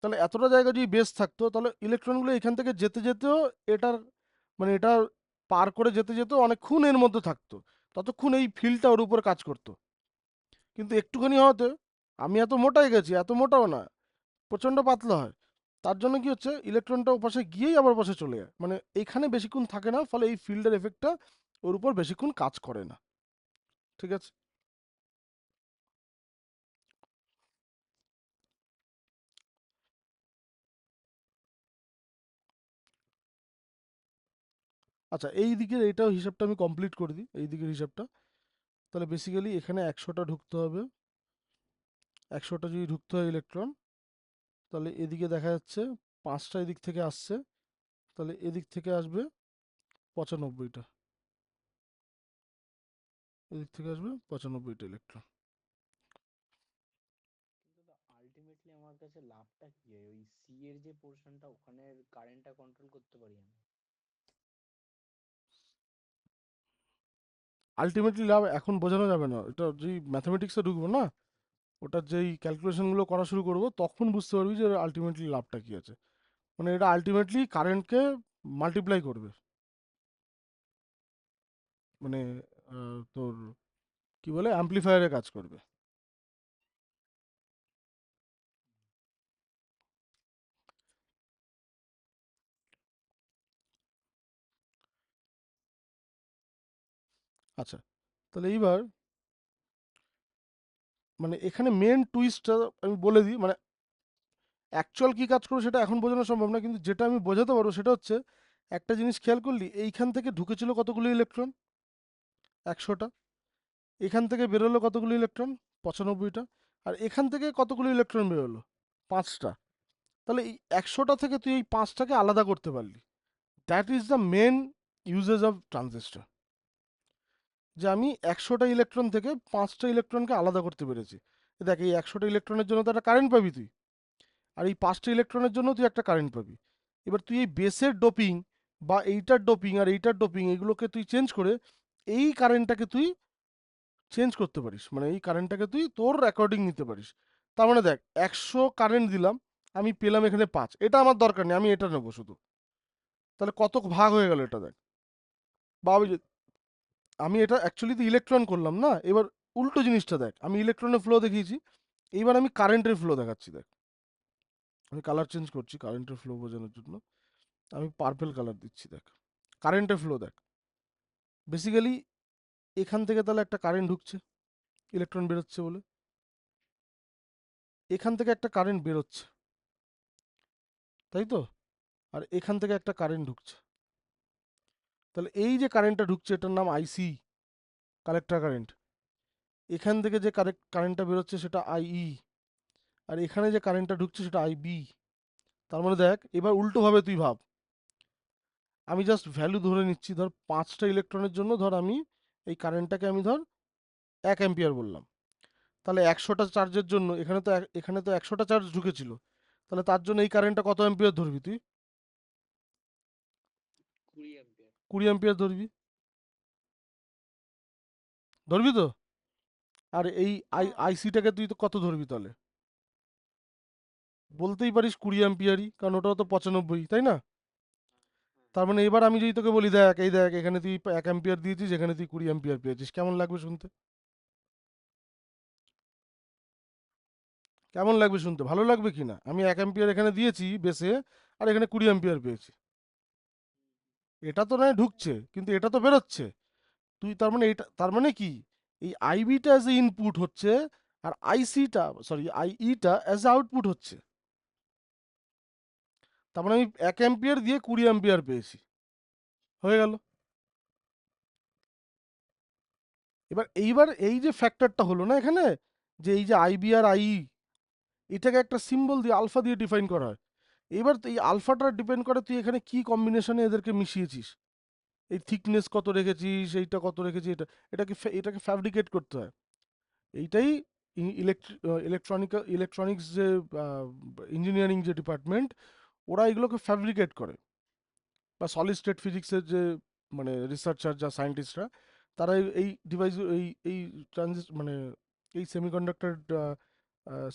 তাহলে এতটা জায়গা যদি বেস থাকতো, তাহলে ইলেকট্রনগুলো এখান থেকে যেতে যেতেও এটার মানে এটা পার করে যেতে যেতেও অনেকক্ষণ এর মধ্যে থাকতো, ততক্ষণ এই ফিল্ডটা ওর উপর কাজ করতো। কিন্তু একটুখানি হওয়াতে আমি এত মোটাই গেছি, এত মোটাও না, প্রচণ্ড পাতলা হয়। তার জন্য কি হচ্ছে, ইলেকট্রনটা ওপাশে গিয়েই আবার পাশে চলে যায়, মানে এইখানে বেশিক্ষণ থাকে না, ফলে এই ফিল্ডের এফেক্টটা ওর উপর বেশিক্ষণ কাজ করে না। ঠিক আছে? আচ্ছা, এই দিকের এইটাও হিসাবটা আমি কমপ্লিট করে দিই, এই দিকের হিসাবটা। তাহলে বেসিক্যালি এখানে 100টা ঢুকতে হবে, 100টা যদি ঢুকতে হয় ইলেকট্রন, তাহলে এদিকে দেখা যাচ্ছে 5টা এদিক থেকে আসছে, তাহলে এদিক থেকে আসবে 95টা, এদিক থেকে আসবে 95টা ইলেকট্রন। কিন্তু আলটিমেটলি আমার কাছে লাভটা কি হয়, ওই সি এর যে পোর্শনটা ওখানে কারেন্টটা কন্ট্রোল করতে পারি আমি। আলটিমেটলি লাভ এখন বোঝানো যাবে না, এটা যেই ম্যাথামেটিক্সে ঢুকবো না, ওটার যেই ক্যালকুলেশনগুলো করা শুরু করবো, তখন বুঝতে পারবি যে আলটিমেটলি লাভটা কি আছে। মানে এটা আলটিমেটলি কারেন্টকে মাল্টিপ্লাই করবে, মানে তোর কি বলে অ্যাম্প্লিফায়ারে কাজ করবে। আচ্ছা, তাহলে এইবার মানে এখানে মেন টুইস্টটা আমি বলে দিই, মানে অ্যাকচুয়াল কী কাজ করবে সেটা এখন বোঝানো সম্ভব না, কিন্তু যেটা আমি বোঝাতে পারবো সেটা হচ্ছে, একটা জিনিস খেয়াল করলি, এইখান থেকে ঢুকেছিল কতগুলো ইলেকট্রন? 100টা। এখান থেকে বেরোলো কতগুলো ইলেকট্রন? 95টা। আর এখান থেকে কতগুলো ইলেকট্রন বেরোলো? 5টা। তাহলে এই 100টা থেকে তুই এই 5টাকে আলাদা করতে পারলি। That is the main uses of transistor, যে আমি 100টা ইলেকট্রন থেকে 5টা ইলেকট্রনকে আলাদা করতে পেরেছি। দেখ, এই 100টা ইলেকট্রনের জন্য তো একটা কারেন্ট পাবি তুই, আর এই 5টা ইলেকট্রনের জন্য তুই একটা কারেন্ট পাবি। এবার তুই এই বেসের ডোপিং বা এইটার ডোপিং আর এইটার ডোপিং এগুলোকে তুই চেঞ্জ করে এই কারেন্টটাকে তুই চেঞ্জ করতে পারিস, মানে এই কারেন্টটাকে তুই তোর অ্যাকর্ডিং নিতে পারিস। তার মানে দেখ, 100 কারেন্ট দিলাম, আমি পেলাম এখানে 5, এটা আমার দরকার নেই, আমি এটা নেবো শুধু। তাহলে কত ভাগ হয়ে গেল এটা দেখ। বা আমি এটা অ্যাকচুয়ালি তো ইলেকট্রন করলাম না, এবার উল্টো জিনিসটা দেখ, আমি ইলেকট্রনের ফ্লো দেখিয়েছি, এইবার আমি কারেন্টের ফ্লো দেখাচ্ছি দেখ। আমি কালার চেঞ্জ করছি কারেন্টের ফ্লো বোঝানোর জন্য, আমি পার্পেল কালার দিচ্ছি দেখ। কারেন্টের ফ্লো দেখ, বেসিক্যালি এখান থেকে তাহলে একটা কারেন্ট ঢুকছে, ইলেকট্রন বেরোচ্ছে বলে, এখান থেকে একটা কারেন্ট বেরোচ্ছে, তাই তো? আর এখান থেকে একটা কারেন্ট ঢুকছে। তাহলে এই যে কারেন্টটা ঢুকছে এটার নাম আইসি, কালেক্টর কারেন্ট। এখান থেকে যে কারেন্টটা বেরোচ্ছে সেটা আইই, আর এখানে যে কারেন্টটা ঢুকছে সেটা আইবি। তার মানে দেখ, এবার উল্টোভাবে তুই ভাব, আমি জাস্ট ভ্যালু ধরে নিচ্ছি, ধর 5টা ইলেকট্রনের জন্য ধর আমি এই কারেন্টটাকে আমি ধর 1 অ্যাম্পিয়ার বললাম। তাহলে 100টা চার্জের জন্য এখানে তো 100টা চার্জ ঢুকেছিল, তাহলে তার জন্য এই কারেন্টটা কত অ্যাম্পিয়ার ধরবি তুই? 20 অ্যাম্পিয়ার। 20 অ্যাম্পিয়ার ধরবি, ধরবি তো? আর এই হ্যাঁ আইসিটাকে তুই তো কত ধরবি তাহলে? বলতেই পারিস 20 অ্যাম্পিয়ারই, কারণ ওটাও তো 95, তাই না? হ্যাঁ। তার মানে এবার আমি যদি তোকে বলি, দেখ এই দেখ, এখানে তুই 1 অ্যাম্পিয়ার দিয়েছিস, এখানে তুই 20 অ্যাম্পিয়ার পেয়েছিস, কেমন লাগবে শুনতে? কেমন লাগবে শুনতে? ভালো লাগবে কি না? আমি 1 অ্যাম্পিয়ার এখানে দিয়েছি বেসে, আর এখানে 20 অ্যাম্পিয়ার পেয়েছি। এটা তো নয় ঢুকছে, কিন্তু এটা তো বেরোচ্ছে। তুই তার মানে এটা, তার মানে কি, এই আইবিটা অ্যাজ এ ইনপুট হচ্ছে, আর আইসিটা সরি আইইটা অ্যাজ এ আউটপুট হচ্ছে। তার মানে আমি 1 অ্যাম্পিয়ার দিয়ে 20 অ্যাম্পিয়ার পেয়েছি, হয়ে গেল। এইবার এই যে ফ্যাক্টরটা হলো না এখানে, যে এই যে আইবি আর আই, এটাকে একটা সিম্বল দিয়ে আলফা দিয়ে ডিফাইন করা হয়। এবার এই আলফাটা ডিপেন্ড করে তুই এখানে কি কম্বিনেশনে এদেরকে মিশিয়েছিস, এই থিকনেস কত রেখেছিস, এইটা কত রেখেছিস, এটাকে ফ্যাব্রিকেট করতে হয়। এইটাই ইলেকট্রনিক্স যে ইঞ্জিনিয়ারিং যে ডিপার্টমেন্ট, ওরা এগুলোকে ফ্যাব্রিকেট করে, বা সলিড স্টেট ফিজিক্সের যে মানে রিসার্চার যা সায়েন্টিস্টরা, তারা এই ডিভাইস এই মানে এই সেমিকন্ডাক্টর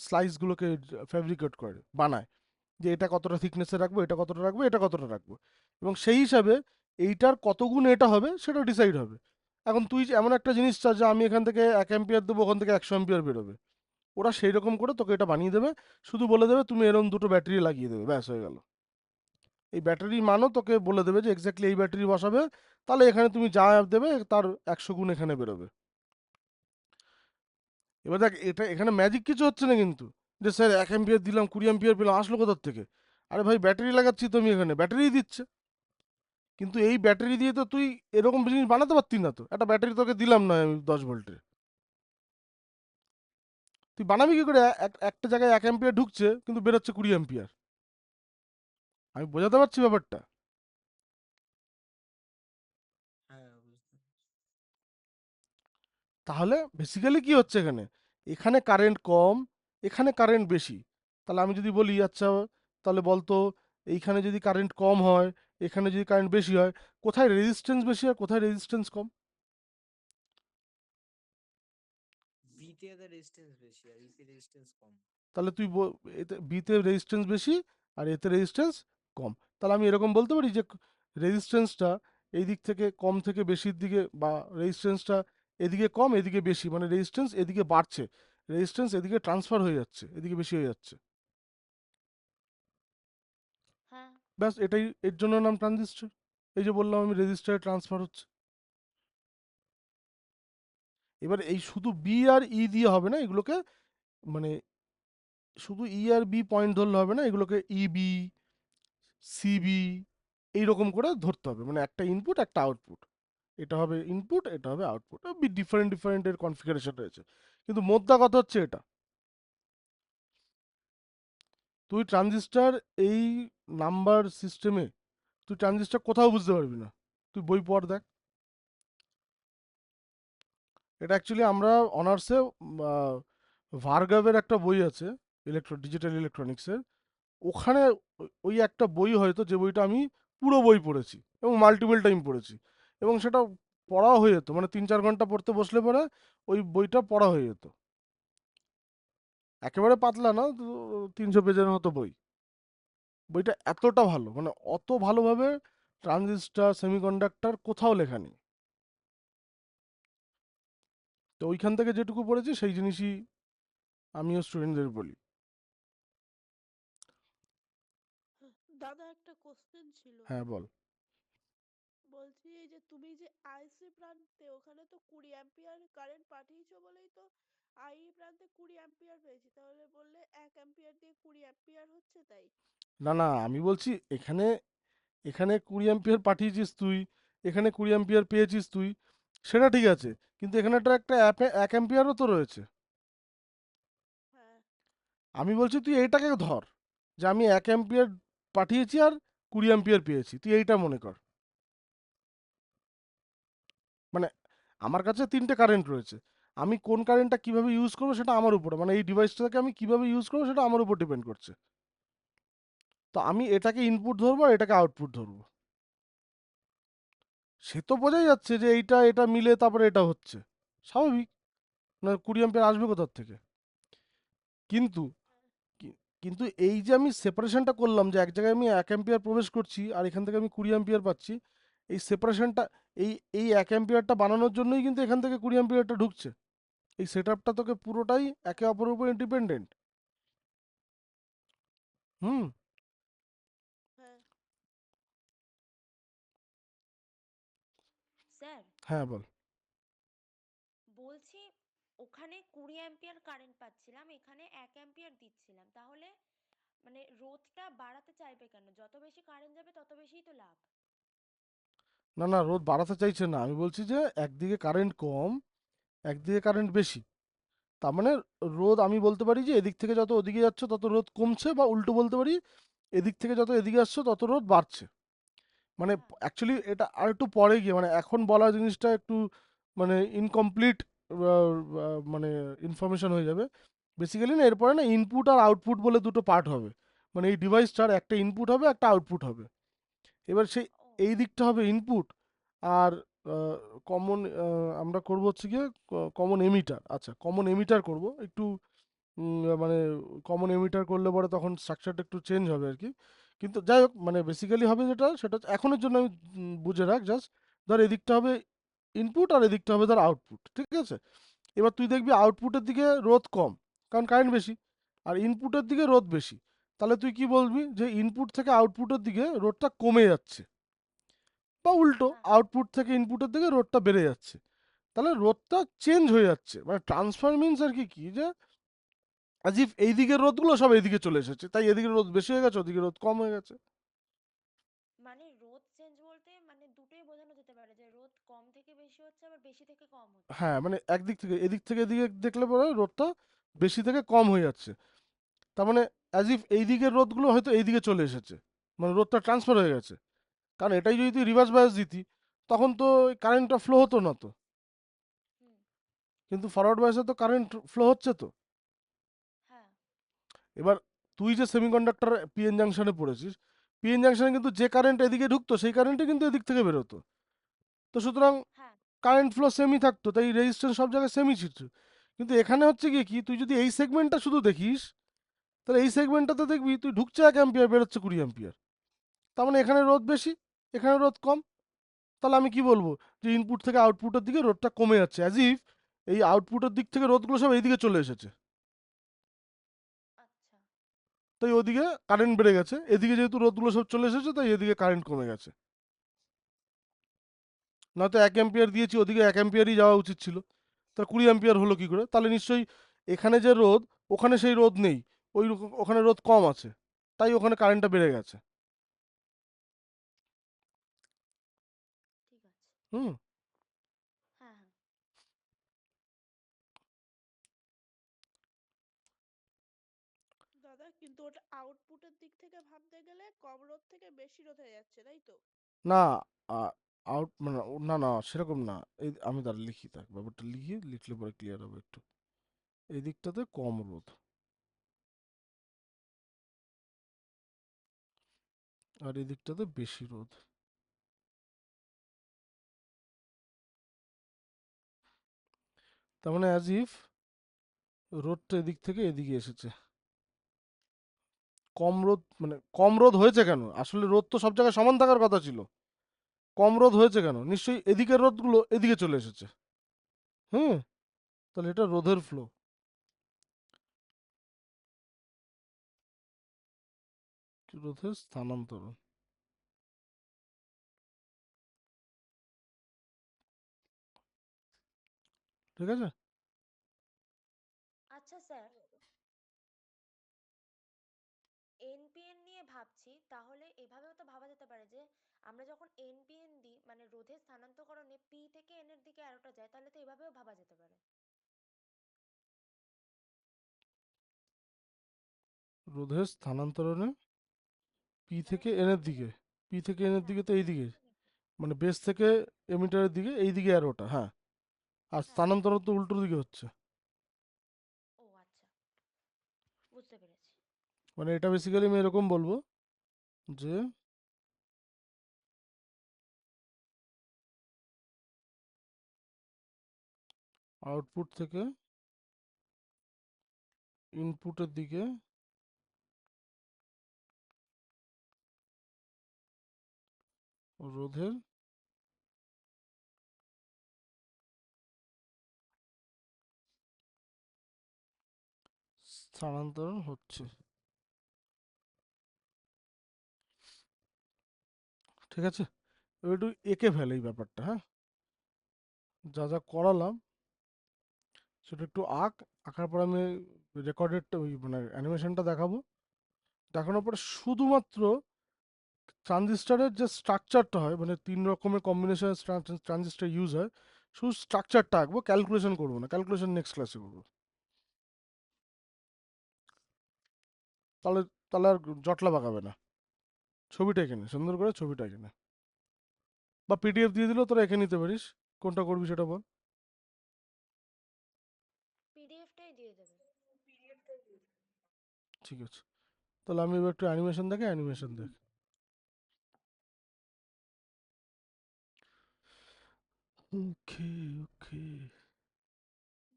স্লাইসগুলোকে ফ্যাব্রিকেট করে, বানায়, যে এটা কতটা থিকনেসে রাখবো, এটা কতটা রাখবো, এটা কতটা রাখবো, এবং সেই হিসাবে এইটার কত গুণ এটা হবে সেটা ডিসাইড হবে। এখন তুই যে এমন একটা জিনিস চাস যে আমি এখান থেকে 1 অ্যাম্পিয়ার দেবো, ওখান থেকে 100 অ্যাম্পিয়ার বেরোবে, ওরা সেই রকম করে তোকে এটা বানিয়ে দেবে, শুধু বলে দেবে তুমি এরকম দুটো ব্যাটারি লাগিয়ে দেবে, ব্যাস হয়ে গেল। এই ব্যাটারির মানও তোকে বলে দেবে যে এক্স্যাক্টলি এই ব্যাটারি বসাবে, তাহলে এখানে তুমি যা দেবে তার 100 গুণ এখানে বেরোবে। এবার দেখ, এটা এখানে ম্যাজিক কিছু হচ্ছে না কিন্তু, যে স্যার 1 অ্যাম্পিয়ার দিলাম 20 অ্যাম্পিয়ার পেলাম, আসলো কোথার থেকে? আরে ভাই, ব্যাটারি লাগাচ্ছি তো আমি এখানে, ব্যাটারি দিচ্ছে। কিন্তু এই ব্যাটারি দিয়ে তো তুই এরকম জিনিস বানাতে পারতি না, তো একটা ব্যাটারি তোকে দিলাম না আমি 10 ভোল্টের, তুই বানাবি কি করে? একটা জায়গায় 1 অ্যাম্পিয়ার ঢুকছে কিন্তু বেরোচ্ছে 20 অ্যাম্পিয়ার। আমি বোঝাতে পারছি ব্যাপারটা? হ্যাঁ বুঝতে তাহলে বেসিক্যালি কি হচ্ছে এখানে, এখানে কারেন্ট কম, এখানে কারেন্ট বেশি। তাহলে আমি যদি বলি আচ্ছা, তাহলে বলতো এইখানে যদি কারেন্ট কম হয়, এখানে যদি কারেন্ট বেশি হয়, কোথায় রেজিস্ট্যান্স বেশি আর কোথায় রেজিস্ট্যান্স কম? বিতে এদের রেজিস্ট্যান্স বেশি আর ইতে রেজিস্ট্যান্স কম। তাহলে তুই এতে বিতে রেজিস্ট্যান্স বেশি আর এতে রেজিস্ট্যান্স কম, তাহলে আমি এরকম বলতে পারি যে রেজিস্ট্যান্সটা এই দিক থেকে কম থেকে বেশির দিকে, বা রেজিস্ট্যান্সটা এদিকে কম এদিকে বেশি, মানে রেজিস্ট্যান্স এদিকে বাড়ছে, রেজিস্ট্যান্স এদিকে ট্রান্সফার হয়ে যাচ্ছে, এদিকে বেশি হয়ে যাচ্ছে। হ্যাঁ। ব্যাস, এটাই এর জন্য নাম ট্রানজিস্টর। এই যে বললাম আমি, রেজিস্টারে ট্রান্সফার হচ্ছে। এবার এই শুধু বি আর ই দিয়ে হবে না, এগুলোকে মানে শুধু ই আর বি পয়েন্ট ধরলে হবে না, এগুলোকে ইবি, সিবি এইরকম করে ধরতে হবে, মানে একটা ইনপুট একটা আউটপুট, এটা হবে ইনপুট এটা হবে আউটপুট, ডিফারেন্ট ডিফারেন্ট এর কনফিগারেশন রয়েছে, কিন্তু মোদ্দা কথা হচ্ছে এটা, তুই ট্রানজিস্টার এই নাম্বার সিস্টেমে তুই ট্রানজিস্টার কোথাও বুঝতে পারবি না, তুই বই পড় দেখ। এটা অ্যাকচুয়ালি আমরা অনার্সে ভার্গাভের একটা বই আছে, ডিজিটাল ইলেকট্রনিক্সের, ওখানে ওই একটা বই হয়তো, যে বইটা আমি পুরো বই পড়েছি এবং মাল্টিপল টাইম পড়েছি, এবং সেটা পড়াও হয়ে যেত, মানে 3-4 ঘন্টা পড়তে বসলে পরে ওই বইটা পড়া হয়ে যেত, একেবারে পাতলা না, 300 পেজের মতো বই। বইটা এতটা ভালো, মানে অত ভালোভাবে ট্রানজিস্টার সেমিকন্ডাক্টর কোথাও লেখা নেই। তো ওইখান থেকে যেটুকু পড়েছি সেই জিনিসই আমিও স্টুডেন্টদের বলি। দাদা একটা কোশ্চেন ছিল, হ্যাঁ বল। বলছি এই যে তুমি যে আইসি প্রান্তে ওখানে তো 20 অ্যাম্পিয়ার কারেন্ট পাঠিয়েছো বলেই তো আই প্রান্তে 20 অ্যাম্পিয়ার পেয়েছি, তাহলে বললে 1 অ্যাম্পিয়ার দিয়ে 20 অ্যাম্পিয়ার হচ্ছে তাই? না না, আমি বলছি এখানে এখানে 20 অ্যাম্পিয়ার পাঠিয়েছিস তুই, এখানে 20 অ্যাম্পিয়ার পেয়েছিস তুই, সেটা ঠিক আছে, কিন্তু এখানে একটা অ্যাপে 1 অ্যাম্পিয়ারও তো রয়েছে। হ্যাঁ। আমি বলছি তুই এইটাকে ধর, যে আমি 1 অ্যাম্পিয়ার পাঠিয়েছি আর 20 অ্যাম্পিয়ার পেয়েছি, তুই এইটা মনে কর। মানে আমার কাছে 3টে কারেন্ট রয়েছে, আমি কোন কারেন্টটা কিভাবে ইউজ করবো সেটা আমার উপরে, মানে এই ডিভাইসটাকে আমি কিভাবে ইউজ করবো সেটা আমার উপর ডিপেন্ড করছে। তো আমি এটাকে ইনপুট ধরবো আর এটাকে আউটপুট ধরবো, সে তো বোঝাই যাচ্ছে যে এইটা এটা মিলে তারপরে এটা হচ্ছে, স্বাভাবিক, না 20 অ্যাম্পিয়ার আসবে কোথার থেকে? কিন্তু কিন্তু এই যে আমি সেপারেশনটা করলাম, যে এক জায়গায় আমি 1 অ্যাম্পিয়ার প্রবেশ করছি আর এখান থেকে আমি 20 অ্যাম্পিয়ার পাচ্ছি, এই সেপারেশনটা, এই এই 1 অ্যাম্পিয়ারটা বানানোর জন্যই কিন্তু এখান থেকে 20 অ্যাম্পিয়ারটা ঢুকছে, এই সেটআপটা তোকে পুরোটাই একে অপরের উপর ইন্ডিপেন্ডেন্ট। হুম। হ্যাঁ। স্যার, হ্যাঁ বল। বলছি ওখানে 20 অ্যাম্পিয়ার কারেন্ট পাচ্ছিলাম, এখানে 1 অ্যাম্পিয়ার দিচ্ছিলাম, তাহলে মানে রোধটা বাড়াতে চাইবে কেন? যত বেশি কারেন্ট যাবে তত বেশিই তো লাভ। না না, রোদ বাড়াতে চাইছে না, আমি বলছি যে একদিকে কারেন্ট কম একদিকে কারেন্ট বেশি, তার মানে রোদ আমি বলতে পারি যে এদিক থেকে যত ওদিকে যাচ্ছে তত রোদ কমছে, বা উল্টো বলতে পারি এদিক থেকে যত এদিকে আসছো তত রোদ বাড়ছে। মানে হ্যাঁ অ্যাকচুয়ালি এটা আর একটু পরে গিয়ে, মানে এখন বলা জিনিসটা একটু মানে ইনকমপ্লিট মানে ইনফরমেশন হয়ে যাবে। বেসিক্যালি না এরপরে না ইনপুট আর আউটপুট বলে দুটো পার্ট হবে। মানে এই ডিভাইসটার একটা ইনপুট হবে, একটা আউটপুট হবে। এবার সেই ও এই দিকটা হবে ইনপুট, আর কমন আমরা করব হচ্ছে গিয়ে কমন এমিটার। আচ্ছা, কমন এমিটার করব একটু, মানে কমন এমিটার করলে পরে তখন স্ট্রাকচারটা একটু চেঞ্জ হবে আর কি। কিন্তু যাই হোক, মানে বেসিক্যালি হবে যেটা, সেটা হচ্ছে এখনের জন্য আমি বুঝে রাখ জাস্ট। ধর এদিকটা হবে ইনপুট আর এদিকটা হবে ধর আউটপুট, ঠিক আছে? এবার তুই দেখবি আউটপুটের দিকে রোদ কম, কারণ কারেন্ট বেশি, আর ইনপুটের দিকে রোদ বেশি। তাহলে তুই কি বলবি যে ইনপুট থেকে আউটপুটের দিকে রোদটা কমে যাচ্ছে, বা উল্টো হ্যাঁ আউটপুট থেকে ইনপুটের দিকে রোদটা বেড়ে যাচ্ছে। তাহলে রোদটা চেঞ্জ হয়ে যাচ্ছে, মানে ট্রান্সফার মিন্স আর কি, কি যে আজ ইফ এই দিকের রোদগুলো সব এইদিকে চলে এসেছে, তাই এদিকে রোদ বেশি হয়ে গেছে, ওদিকে রোদ কম হয়ে গেছে। মানে রোদ চেঞ্জ বলতে মানে দুটোই বোঝানো যেতে পারে, যে রোদ কম থেকে বেশি হচ্ছে আবার বেশি থেকে কম হচ্ছে। হ্যাঁ, মানে একদিক থেকে এদিকে দেখলে পরে রোদটা বেশি থেকে কম হয়ে যাচ্ছে। তার মানে অ্যাজ ইফ এই দিকের রোদগুলো হয়তো এইদিকে চলে এসেছে, মানে রোদটা ট্রান্সফার হয়ে গেছে। কারণ এটাই যদি তুই রিভার্স বায়াস দিতি, তখন তো কারেন্টটা ফ্লো হতো না তো। হুম কিন্তু ফরওয়ার্ড বায়াসে তো কারেন্ট ফ্লো হচ্ছে তো। হ্যাঁ এবার তুই যে সেমিকন্ডাক্টর পিএন জাংশনে পড়েছিস, পিএন জাংশনে কিন্তু যে কারেন্ট এদিকে ঢুকতো সেই কারেন্টই কিন্তু এদিক থেকে বেরোতো। তো সুতরাং হ্যাঁ কারেন্ট ফ্লো সেমই থাকতো, তাই রেজিস্ট্যান্স সব জায়গায় সেমই ছিল। কিন্তু এখানে হচ্ছে গিয়ে কি, তুই যদি এই সেগমেন্টটা শুধু দেখিস, তাহলে এই সেগমেন্টটাতে দেখবি তুই ঢুকছে 1 অ্যাম্পিয়ার, বেরোচ্ছে 20 অ্যাম্পিয়ার। তার মানে এখানে রোদ বেশি, এখানে রোদ কম। তাহলে আমি কি বলবো, যে ইনপুট থেকে আউটপুটের দিকে রোদটা কমে যাচ্ছে, অ্যাজ ইফ এই আউটপুটের দিক থেকে রোদগুলো সব এইদিকে চলে এসেছে, আচ্ছা তাই ওদিকে কারেন্ট বেড়ে গেছে। এদিকে যেহেতু রোদগুলো সব চলে এসেছে, তাই এদিকে কারেন্ট কমে গেছে। নয়তো 1 অ্যাম্পিয়ার দিয়েছি, ওদিকে 1 অ্যাম্পিয়ারই যাওয়া উচিত ছিল, তা 20 অ্যাম্পিয়ার হলো কি করে? তাহলে নিশ্চয়ই এখানে যে রোদ, ওখানে সেই রোদ নেই, ওখানে রোদ কম আছে, তাই ওখানে কারেন্টটা বেড়ে গেছে। ঠিক আছে। হুম। হ্যাঁ হ্যাঁ দাদা কিন্তু ওটা আউটপুটের দিক থেকে ভাবতে গেলে কম রোদ থেকে বেশি রোদ হয়ে যাচ্ছে, তাই তো? না, আউট মানে না না সেরকম না। এই আমি তার লিখি, তার ব্যাপারটা লিখি, লিখলে পরে ক্লিয়ার হবে একটু। এই দিকটাতে কম রোদ, আর এই দিকটাতে বেশি রোদ। তার মানে অ্যাজ ইফ রোদটা এদিক থেকে এদিকে এসেছে। কম রোদ মানে কম রোদ হয়েছে কেন? আসলে রোদ তো সব জায়গায় সমান থাকার কথা ছিল। কম রোদ হয়েছে কেন? নিশ্চয়ই এদিকের রোদগুলো এদিকে চলে এসেছে। হুম। তাহলে এটা রোদের ফ্লো, রোধের স্থানান্তরণ। ঠিক আছে? আচ্ছা স্যার, এনপিএন নিয়ে ভাবছি, তাহলে এভাবেও তো ভাবা যেতে পারে যে আমরা যখন এনপিএন দিই মানে রোধের স্থানান্তরণে পি থেকে এন এর দিকে অ্যারোটা যায়, তাহলে তো এভাবেও ভাবা যেতে পারে। রোধের স্থানান্তরণে পি মানে থেকে এন এর স্থানান্তর, দিকে, পি থেকে এন এর হ্যাঁ দিকে তো এই দিকে, এদিকে। মানে বেস থেকে হ্যাঁ এমিটারের দিকে এই দিকে অ্যারোটা, হ্যাঁ। আর হ্যাঁ স্থানান্তরণ তো উল্টো দিকে হচ্ছে। ও আচ্ছা, বুঝতে পেরেছি। মানে এটা বেসিক্যালি আমি এরকম বলবো যে আউটপুট থেকে ইনপুটের দিকে রোধের স্থানান্তরণ হচ্ছে। ঠিক আছে? এবার একটু এঁকে ফেলে এই ব্যাপারটা, হ্যাঁ। যা যা করালাম সেটা একটু আঁকার পর আমি রেকর্ডেড ওই মানে অ্যানিমেশনটা দেখাবো। দেখানোর পরে শুধুমাত্র ট্রানজিস্টারের যে স্ট্রাকচারটা হয়, মানে 3 রকমের কম্বিনেশনের ট্রানজিস্টার ইউজ হয়, শুধু স্ট্রাকচারটা আঁকবো, ক্যালকুলেশন করবো না। ক্যালকুলেশন নেক্সট ক্লাসে করবো। তাহলে তাহলে আর জটলা পাকাবে না। ছবিটা এখানে সুন্দর করে ছবিটা এখানে, বা পিডিএফ দিয়ে দিলেও তোরা এখানে নিতে পারিস, কোনটা করবি সেটা বল। পিডিএফটাই দিয়ে দেবে। ঠিক আছে, তাহলে আমি এবার একটু অ্যানিমেশন দেখে অ্যানিমেশন দেখ। ওকে ওকে,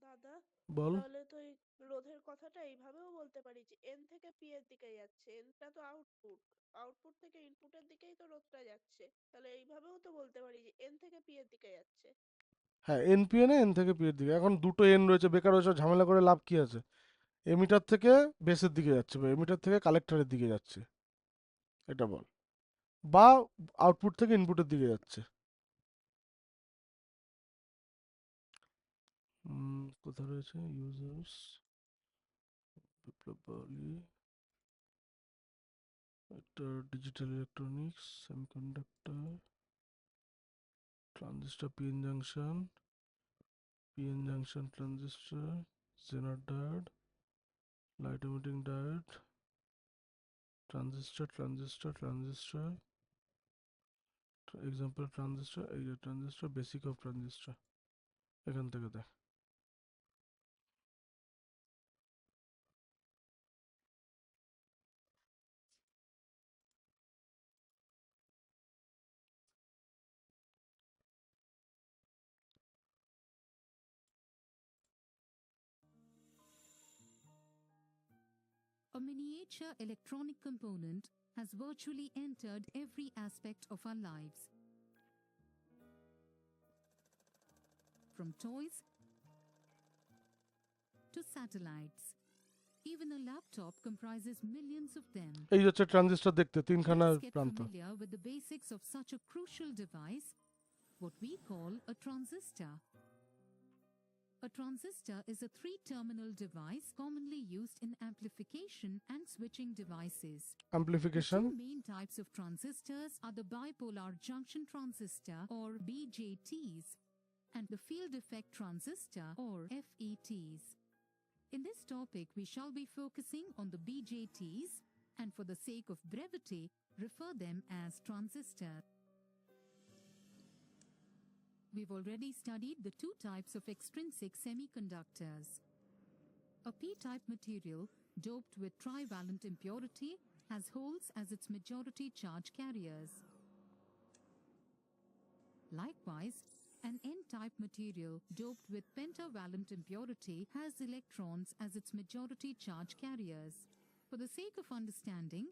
দাদা, বল। তাহলে তো এই রোধের কথাটা এইভাবেও বলতে পারি যে এন থেকে পি এর দিকে যাচ্ছে, এনটা তো আউটপুট, আউটপুট থেকে ইনপুটের দিকেই তো রোধটা যাচ্ছে, তাহলে এইভাবেও তো বলতে পারি যে এন থেকে পি এর দিকে যাচ্ছে। হ্যাঁ, এনপিএন এন থেকে পি এর দিকে, এখন দুটো এন রয়েছে, বেকার ওইসব ঝামেলা করে লাভ কি আছে। এমিটার থেকে বেসের দিকে যাচ্ছে বা এমিটার থেকে কালেক্টরের দিকে যাচ্ছে, এটা বল, বা আউটপুট থেকে ইনপুটের দিকে যাচ্ছে। কোথায় রয়েছে ইউজার্স, বিপ্লব বাউলি, একটা digital electronics, semiconductor, transistor, PN junction transistor, zener diode, light emitting diode, transistor, example transistor, এই যে ট্রানজিস্টর, বেসিক অফ ট্রানজিস্টর, এখান থেকে দেখ। A miniature electronic component has virtually entered every aspect of our lives. From toys to satellites. Even a laptop comprises millions of them. এই হচ্ছে transistor দেখতে, Let তিনখানা us get প্রান্ত। familiar with the basics of such a crucial device, what we call a transistor. A transistor is a three-terminal device commonly used in amplification and switching devices. The amplification, two main types of transistors are the bipolar junction transistor or BJTs and the field effect transistor or FETs. In this topic, we shall be focusing on the BJTs and for the sake of brevity, refer them as transistor. We've already studied the two types of extrinsic semiconductors. A p-type material doped with trivalent impurity has holes as its majority charge carriers. Likewise, an n-type material doped with pentavalent impurity has electrons as its majority charge carriers. For the sake of understanding,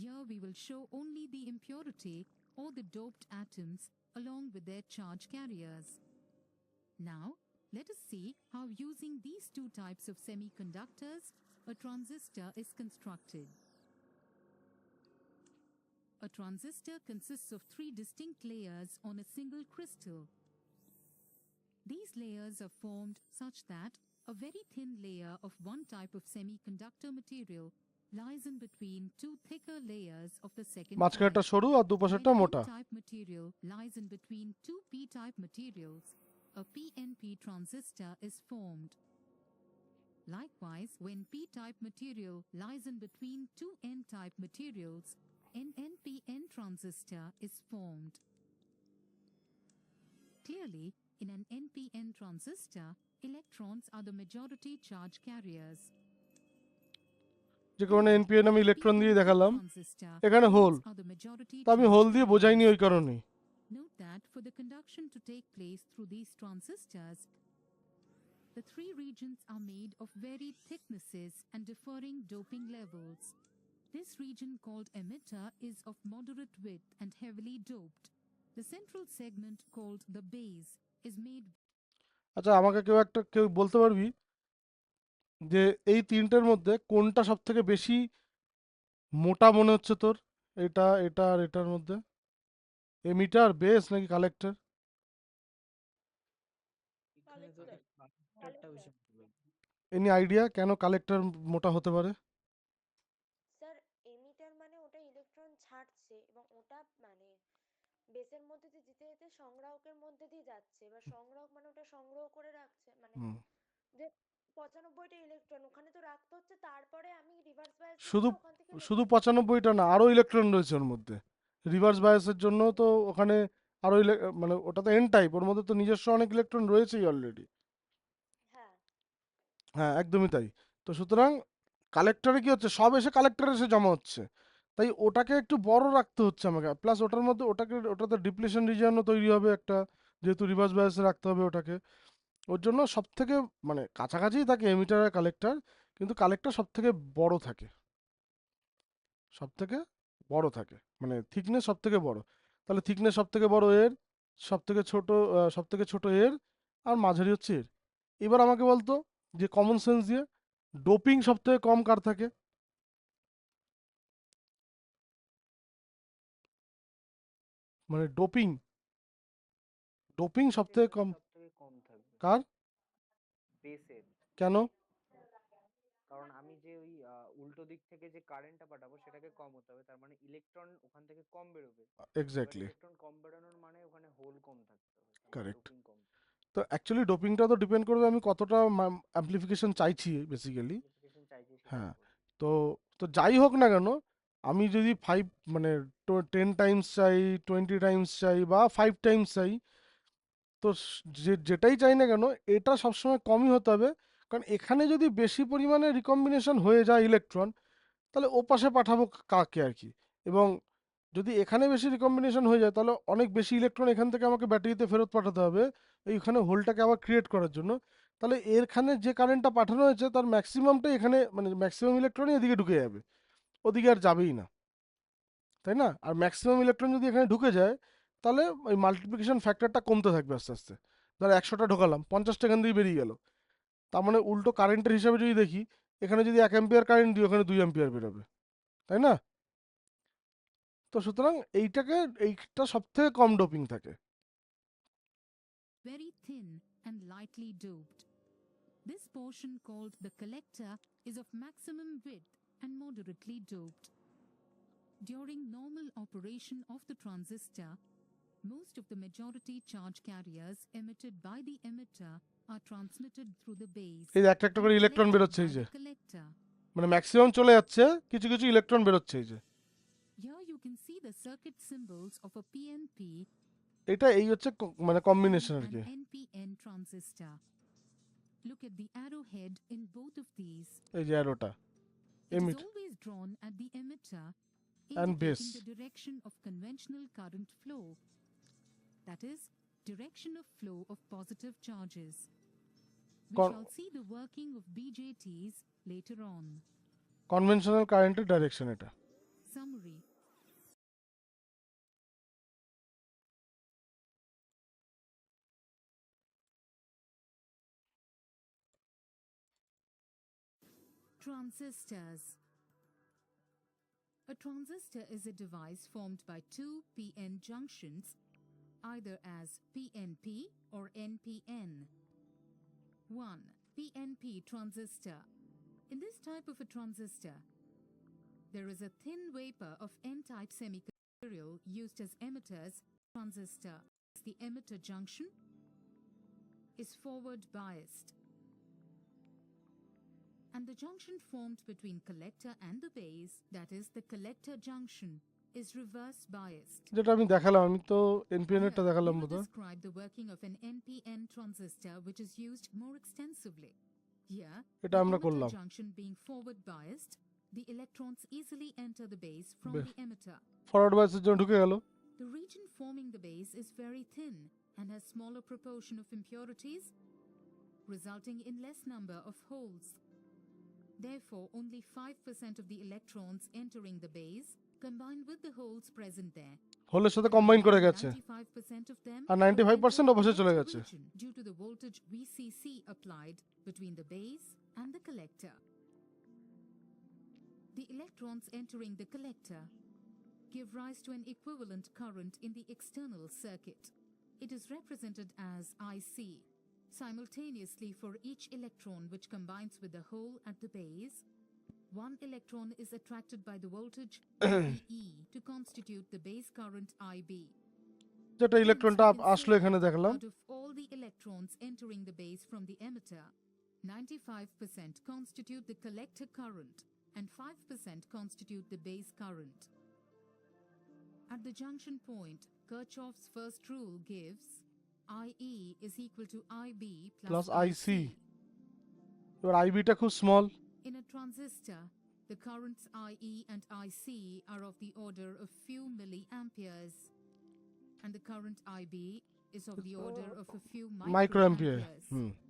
here we will show only the impurity or the doped atoms along with their charge carriers. Now, let us see how using these two types of semiconductors, a transistor is constructed. A transistor consists of three distinct layers on a single crystal. These layers are formed such that a very thin layer of one type of semiconductor material lies in between two thicker layers of the second মাঝখানেটা type. সরু আর দুপাশেরটা When মোটা। n-type material lies in between two p-type materials, a PNP transistor is formed. Likewise, when p-type material lies in between two n-type materials, an NPN transistor is formed. Clearly, in an NPN transistor, electrons are the majority charge carriers. যে কারণে NPN আমি electron দিয়ে দেখালাম, transistor, এখানে whole, holes are the majority তা আমি charge whole দিয়ে বোঝাইনি carriers. ওই কারণেই। Note that for the conduction to take place through these transistors, the three regions are made of varied thicknesses and differing doping levels. This region called emitter is of moderate width and heavily doped. The central segment called the base is made. আচ্ছা, আমাকে কেউ বলতে পারবি যে এই তিনটের মধ্যে কোনটা সব থেকে বেশি মোটা মনে হচ্ছে তোর, এটা এটা আর এটার মধ্যে, এমিটার, বেস নাকি কালেক্টর? এখানে তো Collector. কালেক্টরটা বেশি মোটা লাগবে। এনি আইডিয়া কেন কালেক্টর মোটা হতে পারে? স্যার, এমিটার মানে ওটা ইলেকট্রন ছাড়ছে এবং ওটা মানে বেসের মধ্যে দিয়ে যেতে যেতে সংগ্রাহকের মধ্যে দিয়ে যাচ্ছে, এবার সংগ্রাহক মানে ওটা সংগ্রহ করে রাখছে, মানে হুম, যে 95টা ইলেকট্রন ওখানে তো রাখতে হচ্ছে, তারপরে আমি রিভার্স বায়াস শুধু ওখান থেকে শুধু বের করবো। 95টা না, আরো ইলেকট্রন রয়েছে ওর মধ্যে। রিভার্স বায়াসের জন্য তো ওখানে আরো মানে ওটা তো এন টাইপ, ওর মধ্যে তো নিজস্ব অনেক ইলেকট্রন রয়েছেই অলরেডি। হ্যাঁ হ্যাঁ, একদমই তাই। তো সুতরাং কালেক্টরে কি হচ্ছে, সব এসে কালেক্টরে এসে জমা হচ্ছে, তাই ওটাকে একটু বড় রাখতে হচ্ছে আমাকে। প্লাস ওটার মধ্যে ওটাতে ডিপ্লেশন রিজিয়নও তৈরি হবে একটা, যেহেতু রিভার্স বায়াসে রাখতে হবে ওটাকে। ওর জন্য সব থেকে মানে কাছাকাছিই থাকে এমিটার আর কালেক্টর, কিন্তু কালেক্টর সব থেকে বড় থাকে, সব থেকে বড় থাকে, মানে থিকনেস সব থেকে বড়। তাহলে থিকনেস সব থেকে বড় এর, সব থেকে ছোট এর, আর মাঝারি হচ্ছে এর। এবার আমাকে বলতো যে কমন সেন্স দিয়ে ডোপিং সব থেকে কম কার থাকে? মানে ডোপিং ডোপিং সব থেকে কম সব থেকে কম থাকবে কার? বেসের। কেন? কারণ আমি যে ওই উল্টো দিক থেকে যে কারেন্টটা পাঠাবো সেটাকে কম হতে হবে, তার মানে ইলেকট্রন ওখান থেকে কম বেরোবে। এবার এক্স্যাক্টলি, ইলেকট্রন কম বেরোনোর মানে ওখানে হোল কম থাকতে হবে, তার মানে কারেক্ট। ডোপিং কম। তো অ্যাকচুয়ালি ডোপিংটা তো ডিপেন্ড করবে আমি কতটা অ্যাম্পলিফিকেশন চাইছি বেসিক্যালি। অ্যাপ্লিকেশন চাইছি সেটার হ্যাঁ, উপর। তো তো যাই হোক না কেন, আমি যদি 5 মানে 10 টাইমস চাই, 20 টাইমস চাই, বা 5 টাইমস চাই, তো যেটাই চাই না কেন, এটা সবসময় কমই হতে হবে। কারণ এখানে যদি বেশি পরিমাণে রিকম্বিনেশন হয়ে যায় ইলেকট্রন, তাহলে ও পাশে পাঠাবো কাকে আর কি। এবং যদি এখানে বেশি রিকম্বিনেশন হয়ে যায়, তাহলে অনেক বেশি ইলেকট্রন এখান থেকে আমাকে ব্যাটারিতে ফেরত পাঠাতে হবে এইখানে হোলটাকে আবার ক্রিয়েট করার জন্য। তাহলে এখানে যে কারেন্টটা পাঠানো হয়েছে তার ম্যাক্সিমামটাই এখানে, মানে ম্যাক্সিমাম ইলেকট্রনই এদিকে ঢুকে যাবে, ওদিকে আর যাবেই না, তাই না? আর ম্যাক্সিমাম ইলেকট্রন যদি এখানে ঢুকে যায়, তাহলে ওই মাল্টিপ্লিকেশন ফ্যাক্টরটা কমতে থাকবে আস্তে আস্তে। ধর 100টা ঢোকালাম, 50টা এখান দিয়ে বেরিয়ে গেল। তার মানে উল্টো কারেন্টের হিসাবে যদি দেখি, এখানে যদি 1 অ্যাম্পিয়ার কারেন্ট দিই, ওখানে 2 অ্যাম্পিয়ার বেরোবে, তাই না? তো সুতরাং এইটা সব থেকে কম ডোপিং থাকে। very thin and lightly doped. This portion called the collector is of maximum width and moderately doped. During normal operation of the transistor, most of the majority charge carriers emitted by the emitter are transmitted through the base এই যে একটা একটা and করে electron collected বেরোচ্ছে by এই যে, the collector. মানে maximum চলে যাচ্ছে, কিছু কিছু ইলেকট্রন বেরোচ্ছে এই যে। Here you can see the circuit symbols of a PNP এটা এই হচ্ছে মানে and কম্বিনেশন আর an কি। NPN transistor. Look at the arrowhead in both of these. এই যে অ্যারোটা, It is emit always drawn at the emitter, and indicating base. the direction of conventional current flow. That is, direction of flow of positive charges. We Con- shall see the working of BJTs later on. Conventional কারেন্টের direction এটা। Summary. Transistors. A transistor is a device formed by two PN junctions, either as PNP or NPN. 1. PNP transistor. In this type of a transistor, there is a thin vapor of N-type semiconductor used as emitters. Transistor. The emitter junction is forward biased, and the junction formed between collector and the base, that is the collector junction, is reverse biased. যেটা আমি দেখালাম, আমি তো NPN Here, এরটা we দেখালাম will বোধহয়। describe the working of an NPN transistor, which is used more extensively. Here, এটা the আমরা emitter করলাম। junction being forward biased, the electrons easily enter the base from Base. the emitter. Forward বায়াসের জন্য ঢুকে গেল। The region forming the base is very thin and has smaller proportion of impurities, resulting in less number of holes. Therefore, only 5% of the electrons entering the base combine with the holes present there. হোলের সাথে The combine করে remaining গেছে, 95% of them R will 95% enter অবশ্যই the চলে collector গেছে। region due to the voltage VCC applied between the base and the collector. The electrons entering the collector give rise to an equivalent current in the external circuit. It is represented as IC. Simultaneously, for each electron which combines with the hole at the base, one electron is attracted by the voltage VE to constitute the base current IB. যেটা Hence, ইলেকট্রনটা we can আসলো say এখানে that দেখালাম, out of all the electrons entering the base from the emitter, 95% constitute the collector current and 5% constitute the base current. At the junction point, Kirchhoff's first rule gives IE is equal to IB Plus plus IC. এবার আইবিটা খুব small, In a transistor, the currents IE and IC are of the order of few milliamperes, and the current IB is of the order of a few microampere. microamperes.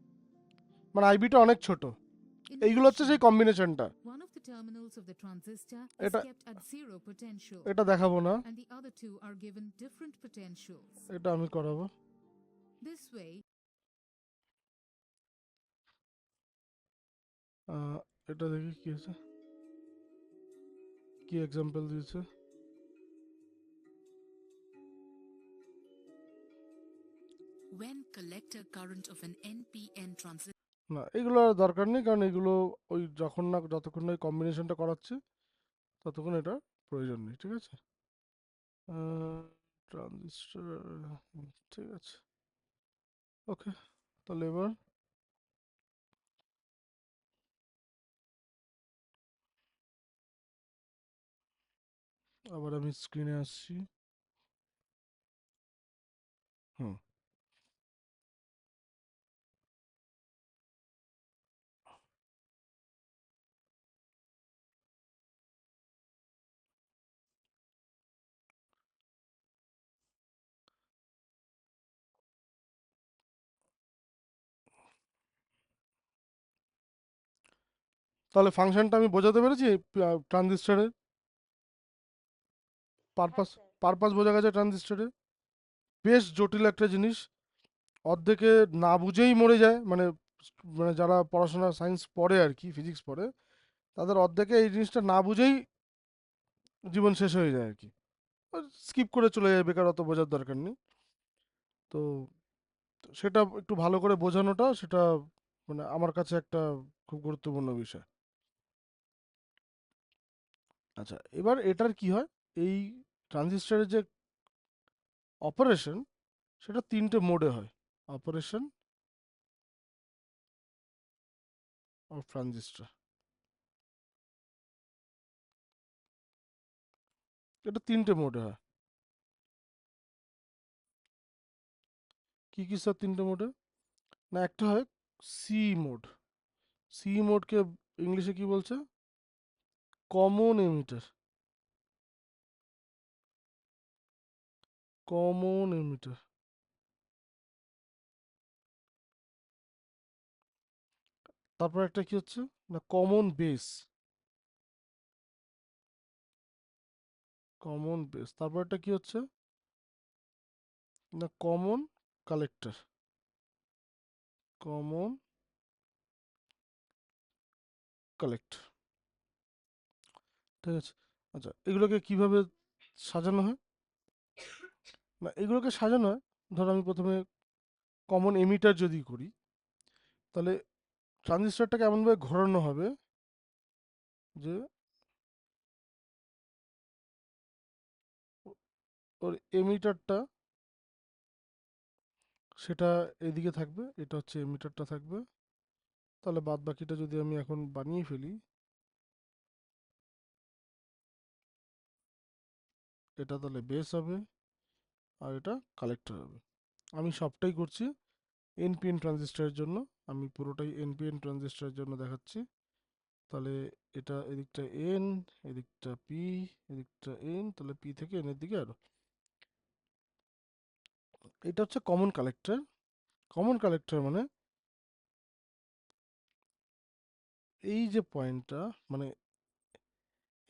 মানে আইবিটা অনেক ছোট। In এইগুলো হচ্ছে সেই addition, কম্বিনেশনটা। one of the terminals of the transistor is এটা- kept at zero potential, এটা দেখাবো না, and the other two are given different potentials. এটা আমি করাবো। This way, এটা দেখি কি আছে, কি এক্সাম্পল দিয়েছে। when collector current of an NPN transistor না, এগুলো আর দরকার নেই, কারণ এগুলো ওই যতক্ষণ না ওই কম্বিনেশনটা করাচ্ছে ততক্ষণ এটা প্রয়োজন নেই, ঠিক আছে। ট্রানজিস্টর, ঠিক আছে, ওকে। তাহলে এবার আবার আমি স্ক্রিনে আসছি। হুম, তাহলে ফাংশনটা আমি বোঝাতে পেরেছি ট্রানজিস্টরের পারপাস। স্যার। পারপাস বোঝা গেছে ট্রানজিস্টরে। বেশ জটিল একটা জিনিস, অর্ধেকে না বুঝেই মরে যায়, মানে মানে যারা পড়াশোনা সায়েন্স পড়ে আর কি, ফিজিক্স পড়ে, তাদের অর্ধেকে এই জিনিসটা না বুঝেই জীবন শেষ হয়ে যায় আর কি, স্কিপ করে চলে যায়, বেকার অত বোঝার দরকার নেই। তো সেটা একটু ভালো করে বোঝানোটা, সেটা মানে আমার কাছে একটা খুব গুরুত্বপূর্ণ বিষয়। আচ্ছা, এবার এটার কি হয়, এই ট্রানজিস্টরের যে অপারেশন, সেটা তিনটে মোডে হয়। অপারেশন অফ ট্রানজিস্টর, এটা তিনটে মোডে হয়। কি কি স্যার তিনটে মোডে? না, একটা হয় সি মোড। সি মোডকে ইংলিশে কি বলছে? Common emitter. Common emitter. তারপর একটা কি হচ্ছে না, কমন বেস। Common base. তারপর একটা কি হচ্ছে না, কমন কালেক্টর। কমন কালেক্টর, ঠিক আছে। আচ্ছা, এগুলোকে কিভাবে সাজানো হয়? না, এগুলোকে সাজানো হয়, ধরো আমি প্রথমে কমন এমিটার যদি করি, তাহলে ট্রানজিস্টরটাকে এমনভাবে ঘোরানো হবে যে ওর এমিটারটা সেটা এদিকে থাকবে, এটা হচ্ছে এমিটারটা থাকবে। তাহলে বাদ বাকিটা যদি আমি এখন বানিয়ে ফেলি, এটা তাহলে বেস হবে আর এটা কালেক্টর হবে। আমি সবটাই করছি এনপিএন ট্রানজিস্টরের জন্য, আমি পুরোটাই এনপিএন ট্রানজিস্টরের জন্য দেখাচ্ছি। তাহলে এটা এদিকটা এন, এদিকটা পি, এদিকটা এন, তাহলে পি থেকে এন এর দিকে আরো। এটা হচ্ছে কমন কালেক্টর। কমন কালেক্টর মানে এই যে পয়েন্টটা, মানে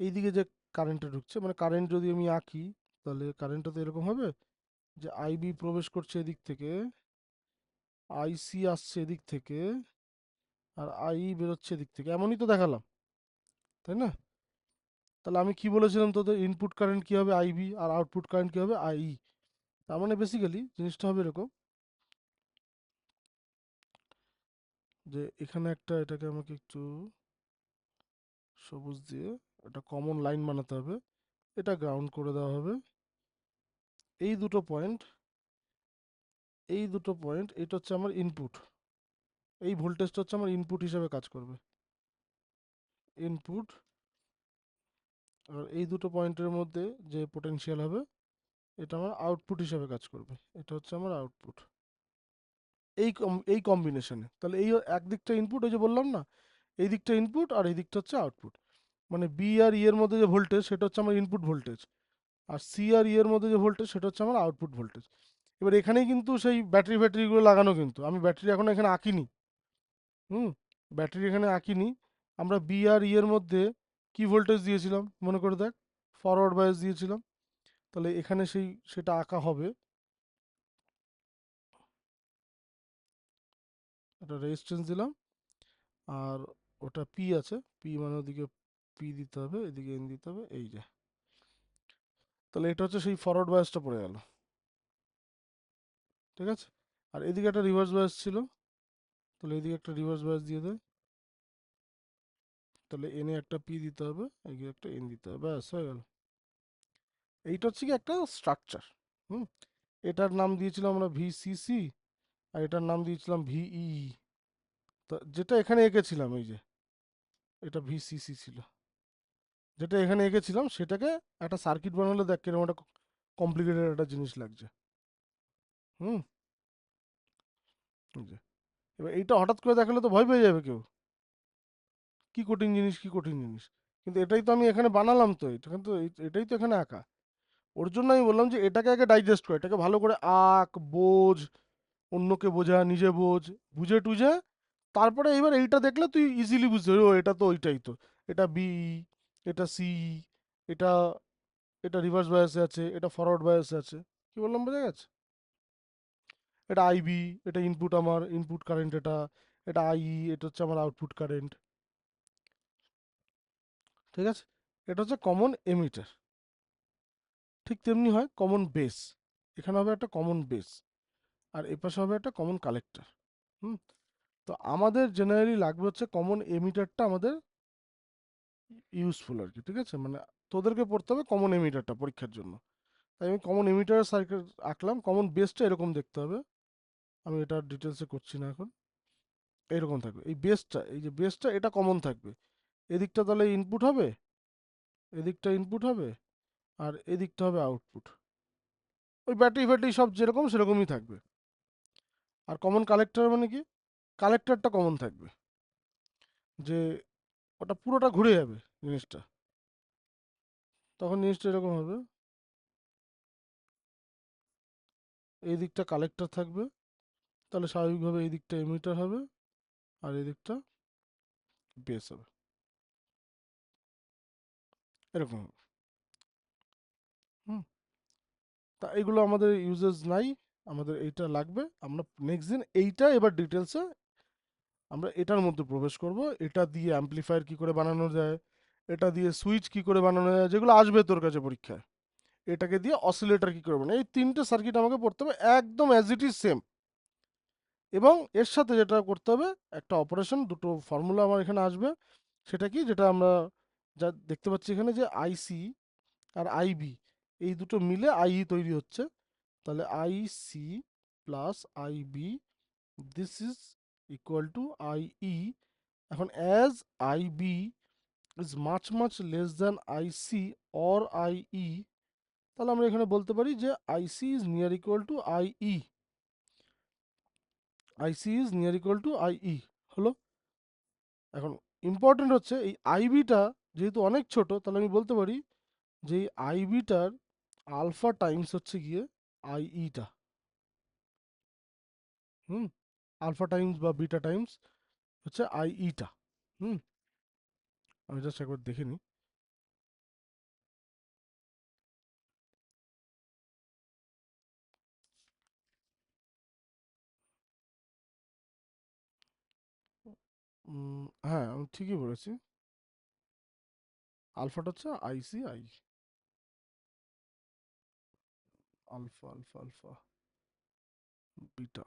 এইদিকে যে কারেন্টটা ঢুকছে, মানে কারেন্ট যদি আমি আঁকি, তাহলে কারেন্টটা তো এরকম হবে যে আইবি প্রবেশ করছে এদিক থেকে, আইসি আসছে এদিক থেকে, আর আই বেরোচ্ছে এদিক থেকে, এমনই তো দেখালাম, তাই না? তাহলে আমি কি বলেছিলাম তোদের, ইনপুট কারেন্ট কি হবে আইবি, আর আউটপুট কারেন্ট কি হবে আই। তার মানে বেসিক্যালি জিনিসটা হবে এরকম যে এখানে একটা, এটাকে আমাকে একটু সবুজ দিয়ে একটা কমন লাইন বানাতে হবে, এটা গ্রাউন্ড করে দেওয়া হবে। এই দুটো পয়েন্ট, এই দুটো পয়েন্ট, এটা হচ্ছে আমার ইনপুট, এই ভোল্টেজটা হচ্ছে আমার ইনপুট হিসেবে কাজ করবে, ইনপুট। আর এই দুটো পয়েন্টের মধ্যে যে পোটেনশিয়াল হবে এটা আমার আউটপুট হিসেবে কাজ করবে, এটা হচ্ছে আমার আউটপুট। এই কম্বিনেশনে তাহলে এই একদিকটা ইনপুট, ওই যে বললাম না, এই দিকটা ইনপুট আর এই দিকটা হচ্ছে আউটপুট। মানে বি আর ই এর মধ্যে যে ভোল্টেজ সেটা হচ্ছে আমার ইনপুট ভোল্টেজ, আর সি আর ই এর মধ্যে যে ভোল্টেজ সেটা হচ্ছে আমার আউটপুট ভোল্টেজ। এবার এখানেই কিন্তু সেই ব্যাটারিগুলো লাগানো, কিন্তু আমি ব্যাটারি এখন এখানে আঁকিনি। ব্যাটারি এখানে আঁকিনি। আমরা বি আর ই এর মধ্যে কি ভোল্টেজ দিয়েছিলাম মনে করে দেখ, ফরওয়ার্ড বায়াস দিয়েছিলাম। তাহলে এখানে সেটা আঁকা হবে। একটা রেজিস্ট্যান্স দিলাম, আর ওটা পি আছে, পি মানে ওদিকে পি দিতে হবে, এদিকে এন দিতে হবে, এই যে। তাহলে এটা হচ্ছে সেই ফরওয়ার্ড বায়াসটা পড়ে গেল, ঠিক আছে। আর এদিকে একটা রিভার্স বায়াস ছিল, তাহলে এদিকে একটা রিভার্স বায়াস দিয়ে দেয়। তাহলে এনে একটা পি দিতে হবে, এদিকে একটা এন দিতে হবে, ব্যাস হয়ে গেল। এইটা হচ্ছে কি একটা স্ট্রাকচার। হুম এটার নাম দিয়েছিলাম আমরা ভিসিসি, আর এটার নাম দিয়েছিলাম ভিই। তো যেটা এখানে এঁকেছিলাম, এই যে এটা ভিসিসি ছিল, যেটা এখানে এঁকেছিলাম সেটাকে একটা সার্কিট বানালে দেখ কিরকম একটা কমপ্লিকেটেড একটা জিনিস লাগছে। হুম এই যে। এবার এইটা হঠাৎ করে দেখালে তো ভয় পেয়ে যাবে কেউ, কি কঠিন জিনিস, কি কঠিন জিনিস। কিন্তু এটাই তো আমি এখানে বানালাম, তো এটা কিন্তু এটাই তো এখানে আঁকা। ওর জন্য আমি বললাম যে এটাকে আগে ডাইজেস্ট করে, এটাকে ভালো করে আঁক, বোঝ, অন্যকে বোঝা, নিজে বোঝ, বুঝে টুঝে তারপরে এবার এইটা দেখলে তুই ইজিলি বুঝতে পারবি, ও এটা তো ওইটাই তো, এটা বি, এটা সি, এটা এটা রিভার্স বায়াসে আছে, এটা ফরওয়ার্ড বায়াসে আছে। কি বললাম, বোঝা গেছে? এটা আইবি, এটা ইনপুট, আমার ইনপুট কারেন্ট, এটা আই, এটা হচ্ছে আমার আউটপুট কারেন্ট, ঠিক আছে। এটা হচ্ছে কমন এমিটার। ঠিক তেমনি হয় কমন বেস, এখানে হবে একটা কমন বেস, আর এপাশে হবে একটা কমন কালেক্টর। হুম তো আমাদের জেনারেলি লাগবে হচ্ছে কমন এমিটারটা আমাদের ইউজফুল আর কি, ঠিক আছে। মানে তোদেরকে পড়তে হবে কমন এমিটারটা পরীক্ষার জন্য, তাই আমি কমন এমিটারের সার্কিট আঁকলাম। কমন বেসটা এরকম দেখতে হবে, আমি এটা ডিটেলসে করছি না এখন। এইরকম থাকবে এই বেসটা, এই যে বেসটা এটা কমন থাকবে। এদিকটা তাহলে ইনপুট হবে, এদিকটা ইনপুট হবে, আর এদিকটা হবে আউটপুট। ওই ব্যাটারি ফ্যাটারি সব যেরকম সেরকমই থাকবে। আর কমন কালেক্টর মানে কি, কালেক্টরটা কমন থাকবে, যে ওটা পুরোটা ঘুরে যাবে জিনিসটা, তখন জিনিসটা এরকম হবে। এই দিকটা কালেক্টর থাকবে, তাহলে স্বাভাবিকভাবে এই দিকটা এমিটার হবে, আর এই দিকটা বেস হবে, এরকম হবে। হুম তা এগুলো আমাদের ইউজেস নাই, আমাদের এইটা লাগবে। আমরা নেক্সট দিন এইটা এবার ডিটেলসে আমরা এটার মধ্যে প্রবেশ করব। এটা দিয়ে অ্যাম্পলিফায়ার কি করে বানানো যায়, এটা দিয়ে সুইচ কি করে বানানো যায়, যেগুলো আসবে তোর কাছে পরীক্ষায়। এটাকে দিয়ে অসিলেটর কি করে বানায়, এই তিনটে সার্কিট আমাকে পড়তে হবে একদম অ্যাজ ইট ইজ সেম। এবং এর সাথে যেটা করতে হবে, একটা অপারেশন, দুটো ফর্মুলা আমার এখানে আসবে। সেটা কি, যেটা আমরা যা দেখতে পাচ্ছি এখানে, যে আইসি আর আইবি এই দুটো মিলে আইই তৈরি হচ্ছে। তাহলে IC plus IB, this is equal to IE. এখন as IB is much much less than IC or IE, তাহলে আমরা এখানে বলতে পারি যে IC is near equal to IE, IC is near equal to IE হলো। এখন ইম্পর্টেন্ট হচ্ছে এই আইবিটা যেহেতু অনেক ছোট, তাহলে আমি বলতে পারি যে এই আইবিটার আলফা টাইমস হচ্ছে গিয়ে আইইটা। হুম আলফা টাইমস বা বিটা টাইমস হচ্ছে আইইটা। হুম আমি জাস্ট একবার দেখে নিই। হ্যাঁ আমি ঠিকই বলেছি, আলফাটা হচ্ছে IC I, alpha alpha alpha beta,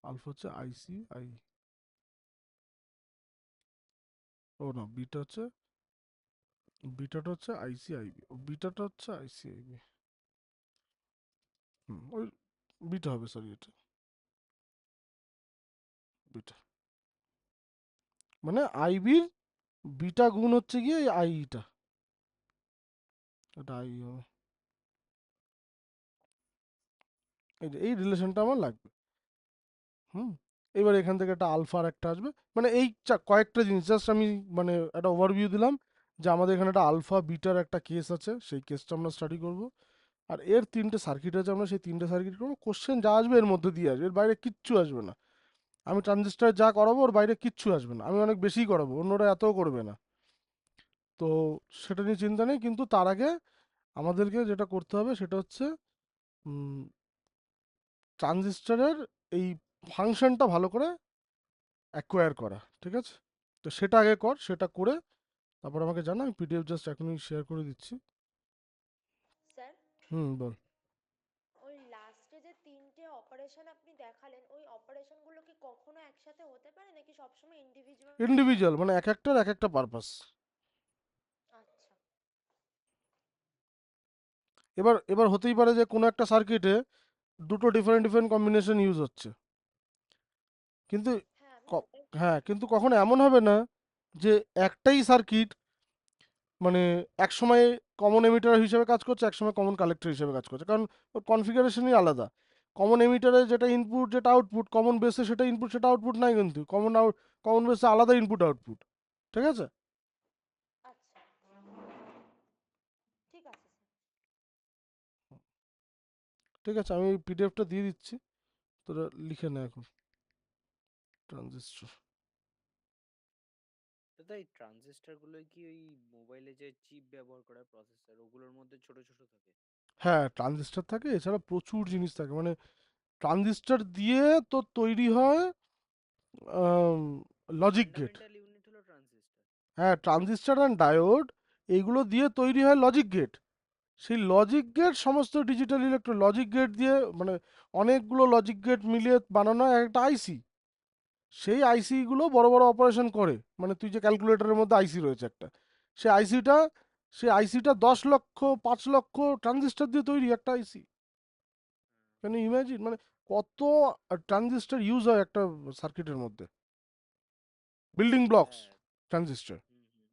alpha হচ্ছে আইসি আই, ও না বিটা হচ্ছে, বিটাটা হচ্ছে আইসি আইবি, ও বিটাটা হচ্ছে আইসি আইবি। ওই বিটা হবে, সরি, এটা বিটা মানে আইবির বিটা গুণ হচ্ছে গিয়ে এই আইটা, এটা আই হবে। এই রিলেশনটা আমার লাগবে। হুম এবার এখান থেকে একটা আলফা আর একটা আসবে, মানে এই কয়েকটা জিনিস জাস্ট আমি মানে একটা ওভারভিউ দিলাম যে আমাদের এখানে একটা আলফা বিটার একটা কেস আছে, সেই কেসটা আমরা স্টাডি করব। আর এর 3টে সার্কিট আছে, আমরা সেই 3টে সার্কিট করবো। কোশ্চেন যা আসবে এর মধ্যে দিয়ে আসবে, এর বাইরে কিচ্ছু আসবে না। আমি ট্রানজিস্টার যা করাবো ওর বাইরে কিচ্ছু আসবে না, আমি অনেক বেশি করাবো, অন্যরা এতও করবে না। তো সেটা নিয়ে চিন্তা নেই, কিন্তু তার আগে আমাদেরকে যেটা করতে হবে সেটা হচ্ছে ট্রানজিস্টারের এই ফাংশনটা ভালো করে অ্যাকোয়ার করা, ঠিক আছে? তো সেটা আগে কর, সেটা করে তারপর আমাকে জানা, আমি পিডিএফ জাস্ট এখনই শেয়ার করে দিচ্ছি। স্যার, বল। ওই লাস্টে যে 3টে অপারেশন আপনি দেখালেন, ওই অপারেশনগুলো কি কখনো একসাথে হতে পারে নাকি সবসময় ইন্ডিভিজুয়াল? ইন্ডিভিজুয়াল, মানে এক একটার এক একটা পারপাস। আচ্ছা। এবার এবার হতেই পারে যে কোনো একটা সার্কিটে দুটো ডিফারেন্ট ডিফারেন্ট কম্বিনেশন ইউজ হচ্ছে, কিন্তু হ্যাঁ, আমি ক- ওটাই হ্যাঁ, কিন্তু কখনো এমন হবে না যে একটাই সার্কিট মানে এক সময় কমন এমিটার হিসেবে কাজ করছে, এক সময় কমন কালেক্টর হিসেবে কাজ করছে, কারণ ওর কনফিগারেশনই আলাদা। কমন এমিটারে যেটা ইনপুট যেটা আউটপুট, কমন বেসে সেটা ইনপুট সেটা আউটপুট নাই, কিন্তু কমন বেসে আলাদা ইনপুট আউটপুট, ঠিক আছে? আচ্ছা, ঠিক আছে স্যার। ঠিক আছে, আমি পিডিএফটা দিয়ে দিচ্ছি, তোরা লিখে নে এখন ট্রানজিস্টর। দাদা এই ট্রানজিস্টার গুলো কি ওই মোবাইলে যে চিপ ব্যবহার করা প্রসেসর ওগুলোর মধ্যে ছোট ছোট থাকে? হ্যাঁ, ট্রানজিস্টর থাকে, এছাড়া প্রচুর জিনিস থাকে, মানে ট্রানজিস্টর দিয়ে তো তৈরি হয় লজিক গেট। ফান্ডামেন্টাল ইউনিট হলো ট্রানজিস্টার। হ্যাঁ, ট্রানজিস্টর অ্যান্ড ডায়োড এইগুলো দিয়ে তৈরি হয় লজিক গেট। সেই লজিক গেট সমস্ত ডিজিটাল ইলেকট্রো লজিক গেট দিয়ে মানে অনেকগুলো লজিক গেট মিলিয়ে বানানো হয় একটা আইসি। সেই আইসিগুলো বড় বড় অপারেশন করে, মানে তুই যে ক্যালকুলেটরের মধ্যে আইসি রয়েছে একটা, সেই আইসিটা সেই আইসিটা 10 লক্ষ 5 লক্ষ ট্রানজিস্টর দিয়ে তৈরি একটা আইসি। ক্যান ইউ ইমাজিন, মানে কত ট্রানজিস্টর ইউজ হয় একটা সার্কিটের মধ্যে, বিল্ডিং ব্লকস হ্যাঁ। ট্রানজিস্টর। হুম হুম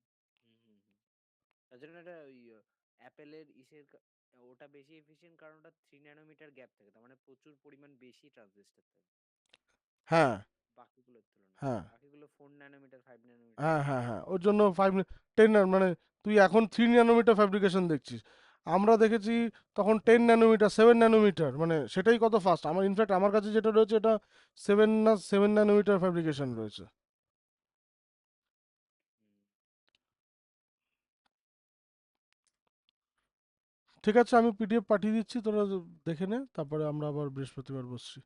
হুম হুম হুম। তার জন্য এটা ওই অ্যাপেলের ওটা বেশি এফিশিয়েন্ট কারণ ওটা 3 ন্যানোমিটার গ্যাপ থাকে, তার মানে প্রচুর পরিমাণ বেশি ট্রানজিস্টর থাকে হ্যাঁ বাকিগুলোর তুলনায়। হ্যাঁ বাকিগুলো 4 ন্যানোমিটার 5 ন্যানোমিটার হ্যাঁ থাকে। হ্যাঁ হ্যাঁ ওর জন্য 5 10 মানে তুই এখন 3 ন্যানোমিটার ফ্যাব্রিকেশন দেখছিস, আমরা দেখেছি তখন 10 ন্যানোমিটার 7 ন্যানোমিটার, মানে সেটাই কত ফাস্ট। আমার ইনফ্যাক্ট আমার কাছে যেটা রয়েছে এটা 7 ন্যানোমিটার ফ্যাব্রিকেশন রয়েছে। হুম। ঠিক আছে, আমি পিডিএফ পাঠিয়ে দিচ্ছি, তোরা দেখে নে, তারপরে আমরা আবার বৃহস্পতিবার বসছি।